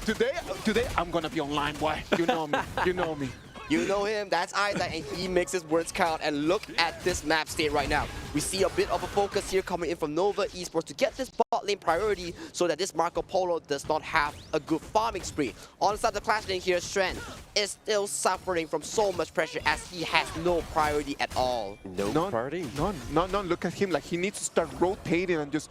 Today, I'm going to be online, boy. You know me. You know me. You know him, that's Isaac, and he makes his words count. And look at this map state right now. We see a bit of a focus here coming in from Nova Esports to get this bot lane priority so that this Marco Polo does not have a good farming spree. On the side of the clash lane here, Shrew is still suffering from so much pressure as he has no priority at all. No priority? None. Look at him, like he needs to start rotating and just...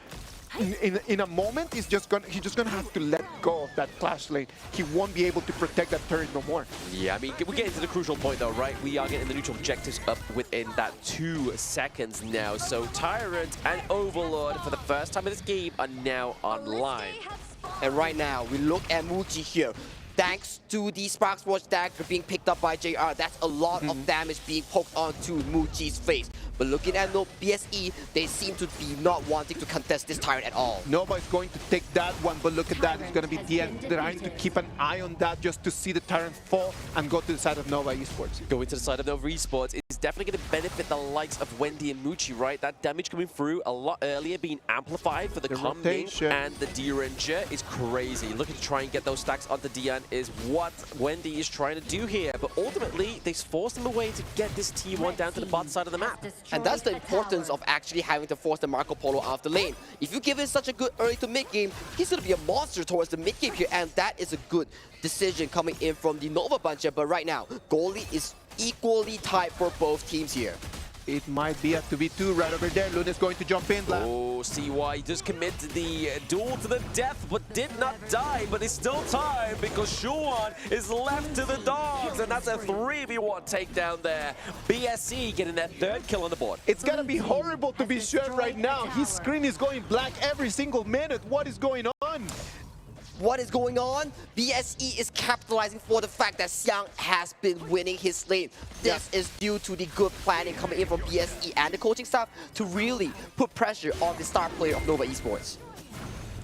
In a moment, he's just gonna have to let go of that clash lane. He won't be able to protect that turret no more. Yeah, I mean, we're getting to the crucial point though, right? We are getting the neutral objectives up within that 2 seconds now. So Tyrant and Overlord for the first time in this game are now online. And right now, we look at Muji here. Thanks to the Sparks Watch dagger being picked up by JR, that's a lot of damage being poked onto Muji's face. But looking at no BSE, they seem to be not wanting to contest this Tyrant at all. Nobody's going to take that one, but look at that. It's going to be DN trying to keep an eye on that just to see the Tyrant fall and go to the side of Nova Esports. Going to the side of Nova Esports is definitely going to benefit the likes of Wendy and Muji, right? That damage coming through a lot earlier, being amplified for the Coming and the D-Ranger is crazy. Looking to try and get those stacks onto Dian is what Wendy is trying to do here. But ultimately, they forced him away to get this T1 down to the bottom side of the map. And that's the importance of actually having to force the Marco Polo out of the lane. If you give him such a good early to mid game, he's going to be a monster towards the mid game here, and that is a good decision coming in from the Nova bunch here. But right now, goalie is equally tied for both teams here. It might be a 2v2 right over there. Luna's going to jump in. Oh, CY just committed the duel to the death, but did not die. But it's still time because Shuan is left to the dogs, and that's a 3v1 takedown there. BSC getting that third kill on the board. It's gonna be horrible to be sure right now. His screen is going black every single minute. What is going on? What is going on? BSE is capitalizing for the fact that Xiang has been winning his lane. This is due to the good planning coming in from BSE and the coaching staff to really put pressure on the star player of Nova Esports.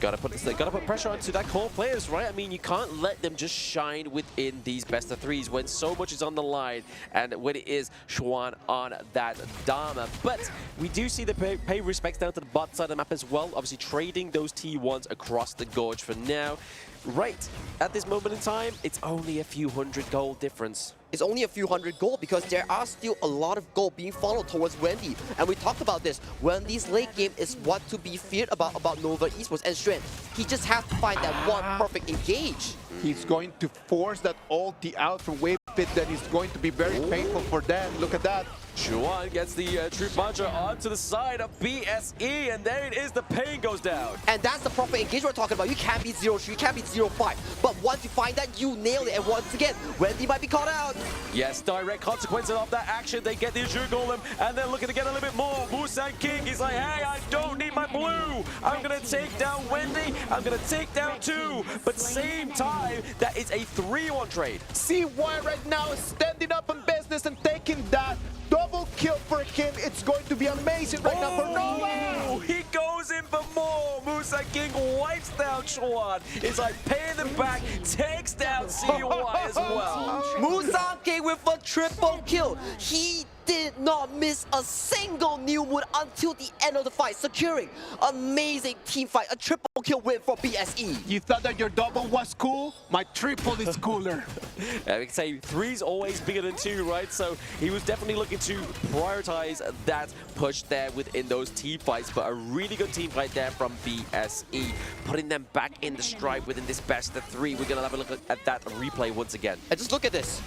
Gotta put pressure onto that core players, right? I mean, you can't let them just shine within these best of threes when so much is on the line and when it is Xuan on that Dharma. But we do see the pay respects down to the bot side of the map as well, obviously trading those T1s across the gorge for now. Right, at this moment in time, it's only a few hundred gold difference. It's only a few hundred gold because there are still a lot of gold being funneled towards Wendy. And we talked about this. Wendy's late game is what to be feared about Nova Esports and Shrew. He just has to find that one perfect engage. He's going to force that ulti out from Wave Pit. That is going to be very painful for them. Look at that. Xuan gets the Troop Mantra onto the side of BSE, and there it is, the pain goes down. And that's the proper engage we're talking about. You can't be 0-3, you can't be 0-5. But once you find that, you nail it. And once again, Wendy might be caught out. Yes, direct consequences of that action. They get the Azure Golem, and they're looking to get a little bit more. Busan King, he's like, hey, I don't need my blue. I'm going to take down Wendy. I'm going to take down 2. But same time, that is a 3-1 trade. CY right now is standing up in business and taking that double kill for him. It's going to be amazing right now for Nova. He goes in for more. Musa King wipes down Xuan. It's like paying them back, takes down CY as well. Musa King with a triple kill. He did not miss a single new moon until the end of the fight, securing amazing team fight, a triple kill win for BSE. You thought that your double was cool? My triple is cooler. I can say 3's always bigger than 2, right? So he was definitely looking to prioritize that push there within those team fights, but a really good team fight there from BSE, putting them back in the stride within this best of 3. We're gonna have a look at that replay once again. And just look at this.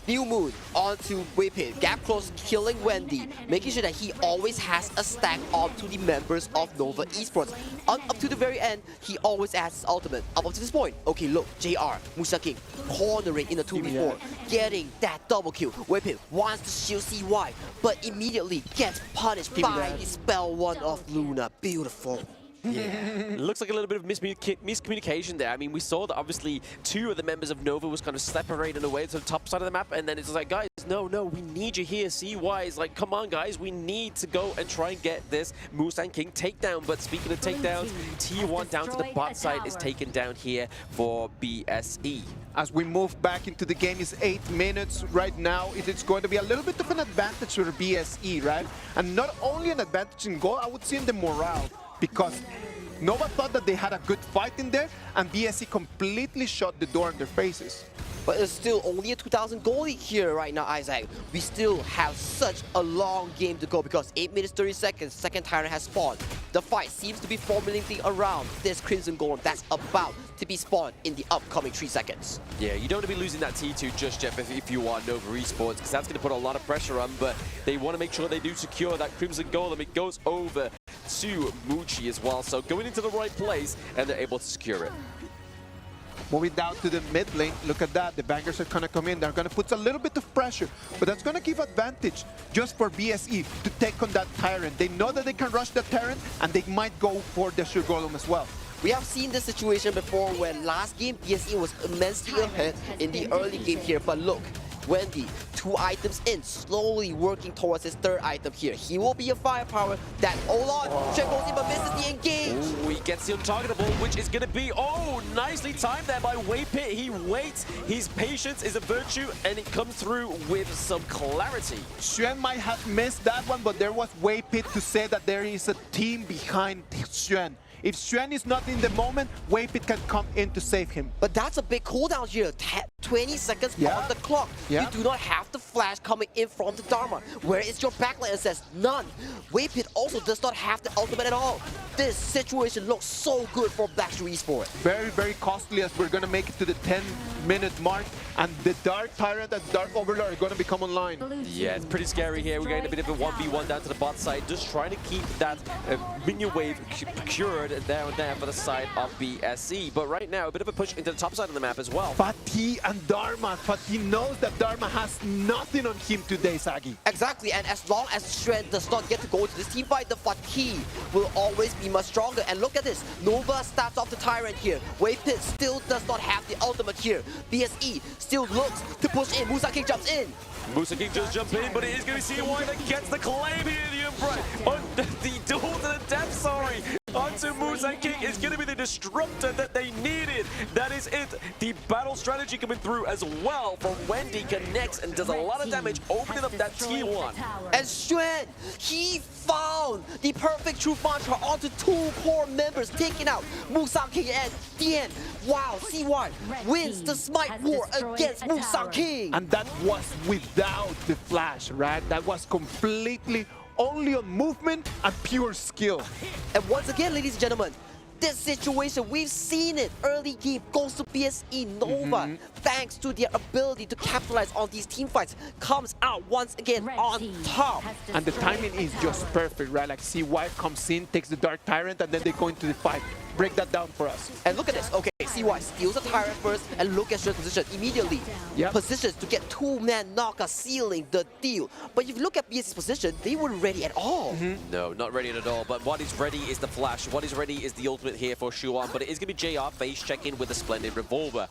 New Moon onto Whippet, gap close, killing Wendy, making sure that he always has a stack onto the members of Nova Esports. Up to the very end, he always adds his ultimate. Up to this point, okay, look, JR, Musa King, cornering in the 2v4, getting that double kill. Whippet wants to shield CY, but immediately gets punished by the spell 1 of Luna. Beautiful. Yeah, it looks like a little bit of miscommunication there. I mean, we saw that obviously 2 of the members of Nova was kind of separated away to the top side of the map, and then it's like, guys, no, we need you here. CY is like, come on, guys, we need to go and try and get this Musan King takedown. But speaking of takedowns, T1 down to the bot side is taken down here for BSE. As we move back into the game, it's 8 minutes right now. It's going to be a little bit of an advantage for BSE, right? And not only an advantage in goal, I would say in the morale. Because Nova thought that they had a good fight in there, and BSE completely shut the door in their faces. But it's still only a 2,000 goalie here right now, Isaac. We still have such a long game to go because 8 minutes 30 seconds, second Tyrant has spawned. The fight seems to be formulating around this Crimson Golem that's about to be spawned in the upcoming 3 seconds. Yeah, you don't want to be losing that T2 just yet if you are Nova Esports, because that's going to put a lot of pressure on, but they want to make sure they do secure that Crimson Golem. It goes over to Muchi as well, so going into the right place, and they're able to secure it. Moving down to the mid lane, look at that. The bangers are going to come in. They're going to put a little bit of pressure, but that's going to give advantage just for BSE to take on that Tyrant. They know that they can rush the Tyrant, and they might go for the Shrew Golem as well. We have seen this situation before when last game BSE was immensely ahead in the early game here, but look, Wendy, 2 items in, slowly working towards his 3rd item here. He will be a firepower that, hold on, check goes in but misses the engage. Ooh, he gets the untargetable, which is going to be, oh, nicely timed there by Waypit. He waits, his patience is a virtue, and it comes through with some clarity. Xuan might have missed that one, but there was Waypit to say that there is a team behind Xuan. If Shrew is not in the moment, Waypit can come in to save him. But that's a big cooldown here. 20 seconds on the clock. You do not have the flash coming in from the Dharma. Where is your backline? It says none. Waypit also does not have the ultimate at all. This situation looks so good for Black Shrew Esports. Very, very costly as we're going to make it to the 10-minute mark. And the Dark Tyrant and Dark Overlord are going to become online. Yeah, it's pretty scary here. We're getting a bit of a 1v1 down to the bot side. Just trying to keep that minion wave procured down there for the side of BSE. But right now, a bit of a push into the top side of the map as well. Fatih and Dharma. Fatih knows that Dharma has nothing on him today, Sagi. Exactly, and as long as Shred does not get to go to this team fight, the Fatih will always be much stronger. And look at this, Nova starts off the Tyrant here. Waypit still does not have the ultimate here. BSE still looks to push in. Musa King jumps in. Musa King just jump in, but it is going to be CY that gets the claim here. The duel to the death, sorry. Onto Musa King is going to be the disruptor that they needed. That is it. The battle strategy coming through as well from Wendy connects and does a lot of damage, opening up that T1. And Shred, he found the perfect true mantra onto 2 core members, taking out Musa King and Dien. Wow, CY wins the Smite War against Musa King. And that was without the flash, right? That was completely only on movement and pure skill. And once again, ladies and gentlemen, this situation, we've seen it. Early game goes to BSE Nova. Thanks to their ability to capitalize on these team fights, comes out once again on top. And the timing is just perfect, right? Like CY comes in, takes the Dark Tyrant, and then they go into the fight. Break that down for us. And look at this. Okay, CY steals the Tyrant first, and look at Shred's position immediately. Positions to get 2-man knockout, sealing the deal. But if you look at BS's position, they weren't ready at all. No, not ready at all. But what is ready is the flash. What is ready is the ultimate here for Shuan. But it is going to be JR face checking with a splendid revolver.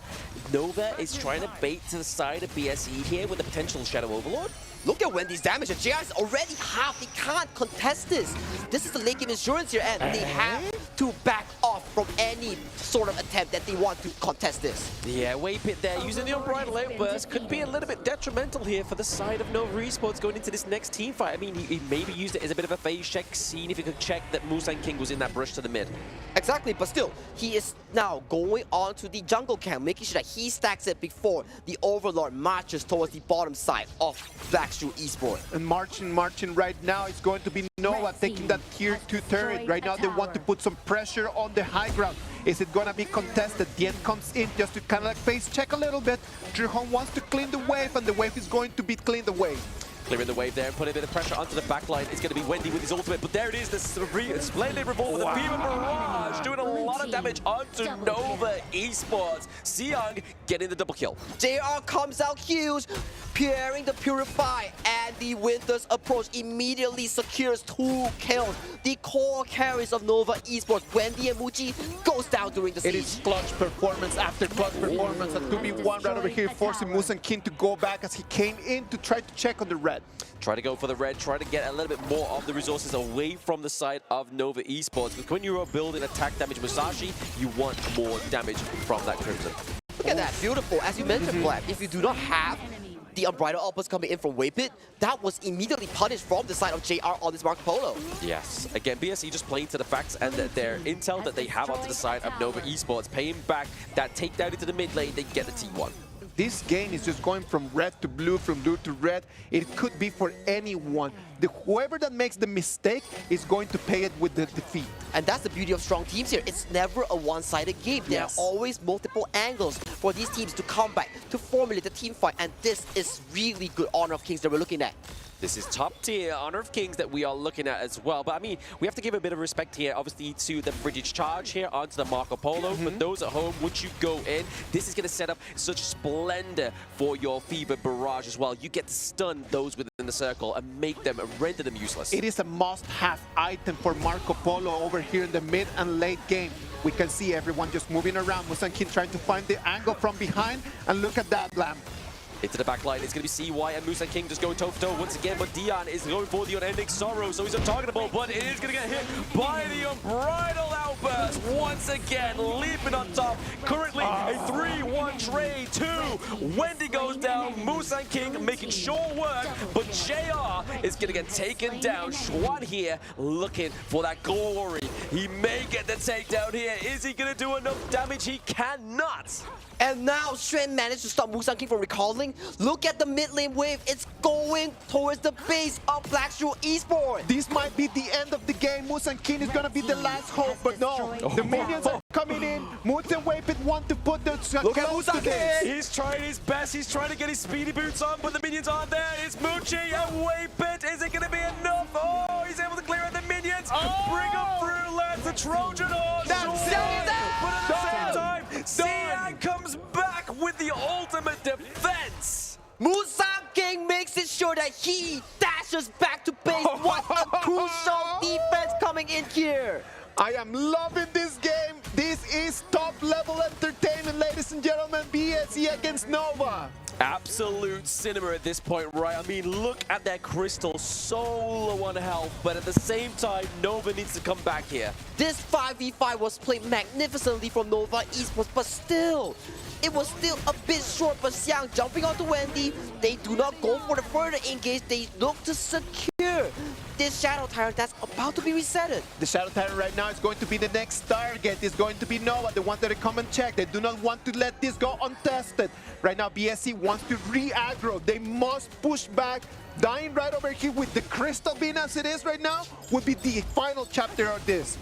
Nova is trying to bait to the side of BSE here with a potential Shadow Overlord. Look at Wendy's damage, and JR is already half. They can't contest this. This is the late game insurance here, and they have to back off from any sort of attempt that they want to contest this. Yeah, Waypit there using the Unbridled Outburst could be a little bit detrimental here for the side of Nova Esports going into this next team fight. I mean, he maybe used it as a bit of a phase check, seeing if he could check that Musan King was in that brush to the mid. Exactly, but still, he is now going on to the jungle camp, making sure that he stacks it before the Overlord marches towards the bottom side of Black Shrew Esports. And marching right now is going to be Nova taking that tier 2 turret. Right now they want to put some pressure on the high ground. Is it going to be contested? Dien comes in just to kind of like face check a little bit. Jirhon wants to clean the wave, and the wave is going to be cleaned away. Clearing the wave there and putting a bit of pressure onto the backline. It's going to be Wendy with his ultimate, but there it is, the splendid revolver, the Fever Barrage, doing a lot of damage onto Nova Esports. Siyoung getting the double kill. JR comes out huge, pairing the Purify, and the Winter's Approach immediately secures 2 kills. The core carries of Nova Esports, Wendy and Muji, goes down during the siege. It is clutch performance after clutch performance. A 2v1 right over here, forcing Musan King to go back as he came in to try to check on the red. Try to go for the red, try to get a little bit more of the resources away from the side of Nova Esports. Because when you're building attack damage Musashi, you want more damage from that Crimson. Look at that, beautiful. As you mentioned, Black, if you do not have the Unbridled Outburst coming in from Waypit, that was immediately punished from the side of JR on this Marco Polo. Yes, again, BSE just playing to the facts and their intel that they have onto the side of Nova Esports, paying back that takedown into the mid lane, they get the T1. This game is just going from red to blue, from blue to red. It could be for anyone. Whoever that makes the mistake is going to pay it with the defeat. And that's the beauty of strong teams here. It's never a one-sided game. There are always multiple angles for these teams to come back, to formulate the team fight. And this is really good Honor of Kings that we're looking at. This is top tier Honor of Kings that we are looking at as well. But I mean, we have to give a bit of respect here, obviously, to the British Charge here onto the Marco Polo. For those at home, once you go in, this is going to set up such splendor for your Fever Barrage as well. You get to stun those within the circle and make them, render them useless. It is a must-have item for Marco Polo over here in the mid and late game. We can see everyone just moving around. Musan King trying to find the angle from behind, and look at that, Lamb. Into the back line, it's going to be CY and Musa King just going toe-to-toe once again, but Dion is going for the unending sorrow, so he's untargetable, but it is going to get hit by the Unbridled Outburst once again, leaping on top. Currently a 3-1 trade, 2. Wendy goes down, Musa King making sure work, but JR is going to get taken down. Schwan here looking for that glory. He may get the takedown here. Is he going to do enough damage? He cannot. And now Shrew managed to stop Musang King from recalling. Look at the mid lane wave. It's going towards the base of Black Shrew Esports. This might be the end of the game. Musang King is going to be the last hope, but no. The minions are coming in. Moons and Waypit want to put the Look at accounts to Musang this. King. He's trying his best. He's trying to get his speedy boots on, but the minions aren't there. It's Moochie and Waypit. Is it going to be enough? Oh, he's able to clear out the minions. Bring him through, lads. The Trojan horse. That's it. But at the same time, Xian comes back with the ultimate defense. Musang King makes it sure that he dashes back to base. What a crucial defense coming in here. I am loving this game. This is top level entertainment, ladies and gentlemen. BSE against Nova. Absolute cinema at this point, right? I mean, look at that crystal, so low on health, but at the same time, Nova needs to come back here. This 5v5 was played magnificently from Nova Esports, but still, it was still a bit short. But Xiang jumping onto Wendy, they do not go for the further engage. They look to secure this Shadow Tyrant that's about to be resetted. The Shadow Tyrant right now is going to be the next target. It's going to be Nova, the ones that come and check. They do not want to let this go untested. Right now, BSC wants to re-aggro. They must push back. Dying right over here with the Crystal being as it is right now would be the final chapter of this.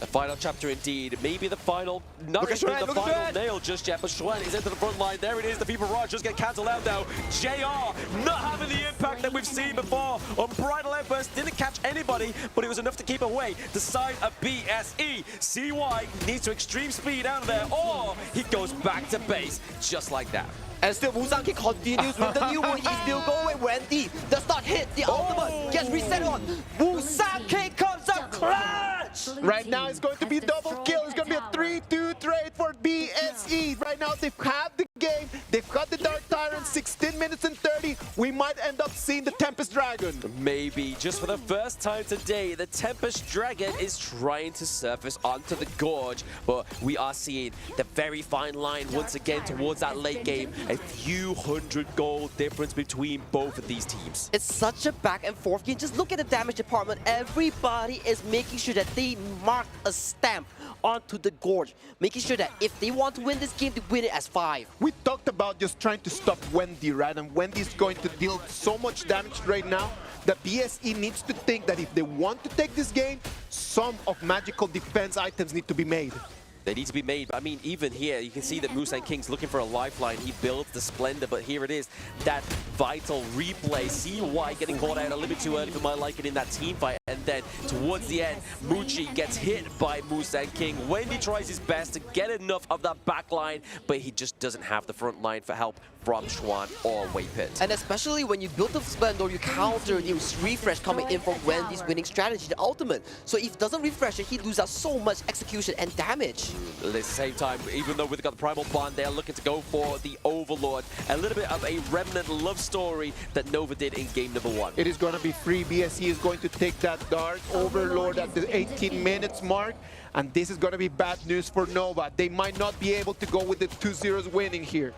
The final chapter indeed. Maybe the final, not Look at even Shrew, the look at final Shrew. nail just yet, but Shrew is into the front line. There it is, the Fever Barrage just get cancelled out now. JR not having the impact that we've seen before. Unbridled Outburst didn't catch anybody, but it was enough to keep away the side of BSE. CY needs to extreme speed out of there, or he goes back to base, just like that. And still, Musang King continues with the new one. He's still going. Wendy does not hit the ultimate. Gets reset on. Musang King comes up clutch. Right now, it's going to be double kill. It's going to be a 3-2 trade for BSE. Right now, they've had the game. They've got the Dark Tyrant, 16 minutes and 30. We might end up seeing the Tempest Dragon. Maybe. Just for the first time today, the Tempest Dragon is trying to surface onto the Gorge, but we are seeing the very fine line once again towards that late game. A few hundred gold difference between both of these teams. It's such a back and forth game. Just look at the damage department. Everybody is making sure that they mark a stamp onto the Gorge, making sure that if they want to win this game, they win it as 5. We talked about just trying to stop Wendy, right? And Wendy's going to deal so much damage right now that BSE needs to think that if they want to take this game, some of magical defense items need to be made. They need to be made. I mean, even here, you can see that Musang King's looking for a lifeline. He builds the Splendor, but here it is. That vital replay. CY getting caught out a little bit too early for my liking in that team fight. And then towards the end, Moochie gets hit by Musang King. Wendy tries his best to get enough of that back line, but he just doesn't have the front line for help from Schwan or Waypit. And especially when you build the Splendor, you counter the refresh coming in from Wendy's winning strategy, the ultimate. So if it doesn't refresh it, he loses out so much execution and damage. At the same time, even though we've got the Primal Bond, they're looking to go for the Overlord. A little bit of a remnant love story that Nova did in game number 1. It is going to be free. BSE is going to take that Dark Overlord at the 18 minutes mark. And this is going to be bad news for Nova. They might not be able to go with the 2-0 winning here.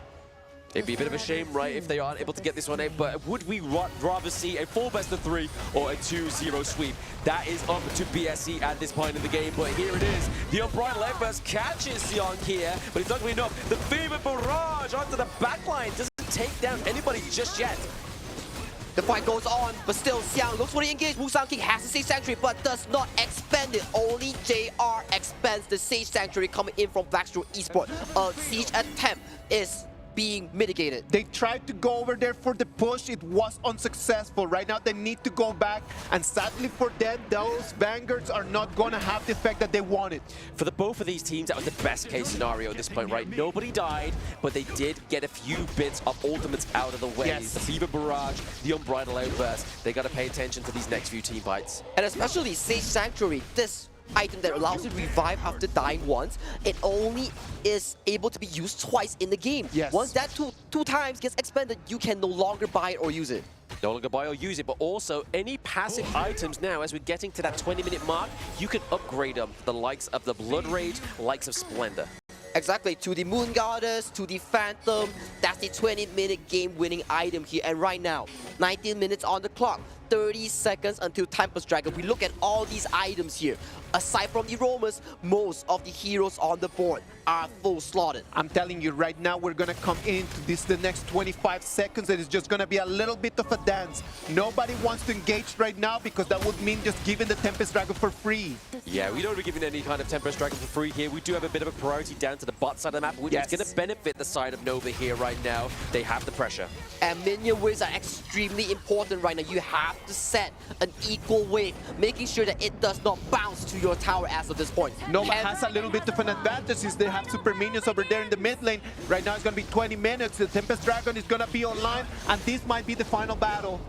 It'd be a bit of a shame, right, if they aren't able to get this one out, but would we rather see a full best of 3 or a 2-0 sweep? That is up to BSE at this point in the game, but here it is. The Unbridled Outburst catches Xiong here, but it's not going to be enough. The Fever Barrage onto the backline doesn't take down anybody just yet. The fight goes on, but still Xiang looks for the engage. Musang King has the Sage Sanctuary, but does not expend it. Only JR expends the Sage Sanctuary coming in from Black Shrew Esports. A siege attempt is being mitigated. They tried to go over there for the push. It was unsuccessful. Right now, they need to go back. And sadly for them, those Vanguards are not going to have the effect that they wanted. For the both of these teams, that was the best case scenario at this point, right? Nobody died, but they did get a few bits of ultimates out of the way. Yes. The Fever Barrage, the Unbridled Outburst. They got to pay attention to these next few team fights. And especially Sage Sanctuary, this item that allows you to revive after dying once, it only is able to be used twice in the game. Yes. Once that two times gets expended, you can no longer buy it or use it. No longer buy or use it, but also any passive items now, as we're getting to that 20-minute mark, you can upgrade them. The likes of the Blood Rage, likes of Splendor. Exactly, to the Moon Goddess, to the Phantom. That's the 20-minute game-winning item here. And right now, 19 minutes on the clock. 30 seconds until Tempest Dragon. We look at all these items here. Aside from the roamers, most of the heroes on the board are full slotted. I'm telling you right now, we're gonna come into the next 25 seconds and it's just gonna be a little bit of a dance. Nobody wants to engage right now because that would mean just giving the Tempest Dragon for free. Yeah, we don't want to be giving any kind of Tempest Dragon for free here. We do have a bit of a priority down to the bot side of the map, which is going to benefit the side of Nova here right now. They have the pressure. And minion waves are extremely important right now. You have to set an equal wave, making sure that it does not bounce to your tower as of this point. Nova has a little bit of an advantage since they have super minions over there in the mid lane. Right now it's going to be 20 minutes. The Tempest Dragon is going to be online, and this might be the final battle.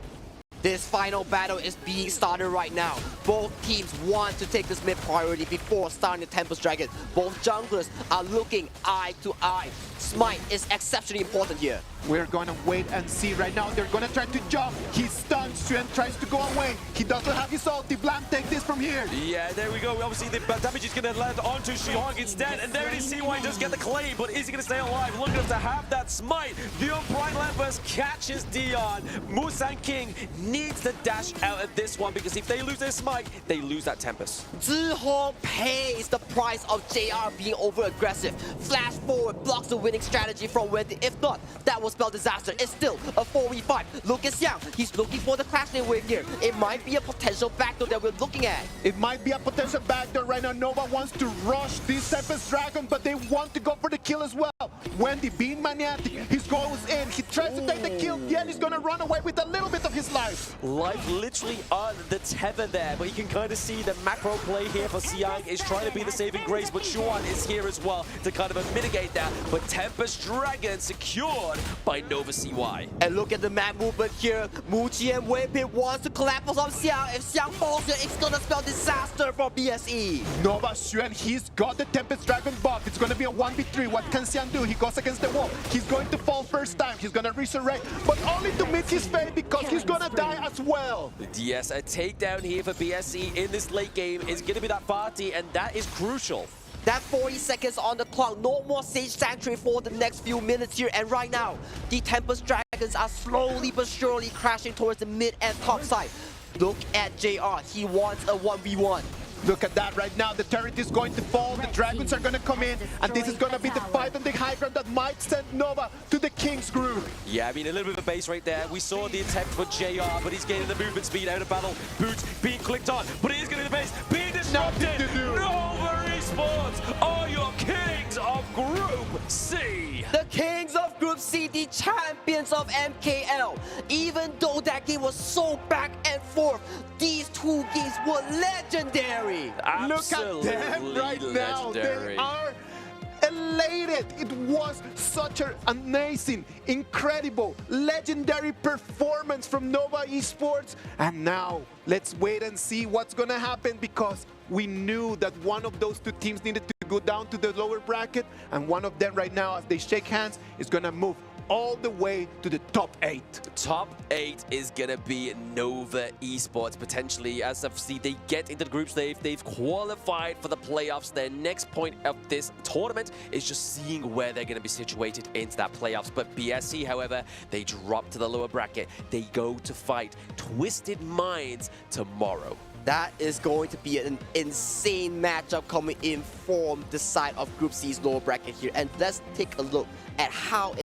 This final battle is being started right now. Both teams want to take this mid priority before starting the Tempest Dragon. Both junglers are looking eye to eye. Smite is exceptionally important here. We're going to wait and see right now. They're going to try to jump. He stuns and tries to go away. He doesn't have his ulti. Blanc, take this from here. Yeah, there we go. Obviously, the damage is going to land onto Shihong instead. And there it is. CY does get the claim, but is he going to stay alive? Look at him to have that smite. The Unbright Lambers catches Dion. Musan King needs to dash out at this one because if they lose their smite, they lose that Tempest. Zihong pays the price of JR being over-aggressive. Flash forward blocks the winning strategy from Wendy. If not, that will spell disaster. It's still a 4v5. Look at Xiang. He's looking for the clash lane wave here. It might be a potential backdoor that we're looking at. It might be a potential backdoor right now. Nova wants to rush this Tempest Dragon, but they want to go for the kill as well. Wendy being maniatic, he goes in, he tries to take the kill, yet he's gonna run away with a little bit of his life. Life literally on the tether there, but you can kind of see the macro play here for Xiang is trying to be the saving grace, but Xuan is here as well to kind of mitigate that. But Tempest Dragon secured by Nova CY. And look at the map movement here. Muji and Weipin wants to collapse on Xiang. If Xiang falls here, it's gonna spell disaster for BSE. Nova Xuan, he's got the Tempest Dragon buff. It's gonna be a 1v3. What can Xiang do? He goes against the wall. He's going to fall first time. He's gonna resurrect, but only to meet his fate because he's gonna die as well. Yes, a takedown here for BSE in this late game is going to be that party, and that is crucial. That 40 seconds on the clock, no more Sage Sanctuary for the next few minutes here. And right now, the Tempest Dragons are slowly but surely crashing towards the mid and top side. Look at JR, he wants a 1v1. Look at that right now. The turret is going to fall. The dragons are going to come in. And this is going to be the fight on the high ground that might send Nova to the King's Groove. Yeah, I mean, a little bit of a base right there. We saw the attempt for JR, but he's getting the movement speed out of battle. Boots being clicked on, but it is getting the base. Being disrupted. Nova Esports are your kings of Group C. The Kings of Group C, the champions of MKL. Even though that game was so back and forth, these two games were legendary. Absolutely Look at them right now. legendary. They are elated. It was such an amazing, incredible, legendary performance from Nova Esports. And now let's wait and see what's going to happen because we knew that one of those two teams needed to go down to the lower bracket, and one of them right now, as they shake hands, is going to move all the way to the top 8. Top 8 is going to be Nova Esports, potentially, as obviously they get into the group stage. They've qualified for the playoffs. Their next point of this tournament is just seeing where they're going to be situated into that playoffs. But BSC, however, they drop to the lower bracket. They go to fight Twisted Minds tomorrow. That is going to be an insane matchup coming in from the side of Group C's lower bracket here. And let's take a look at how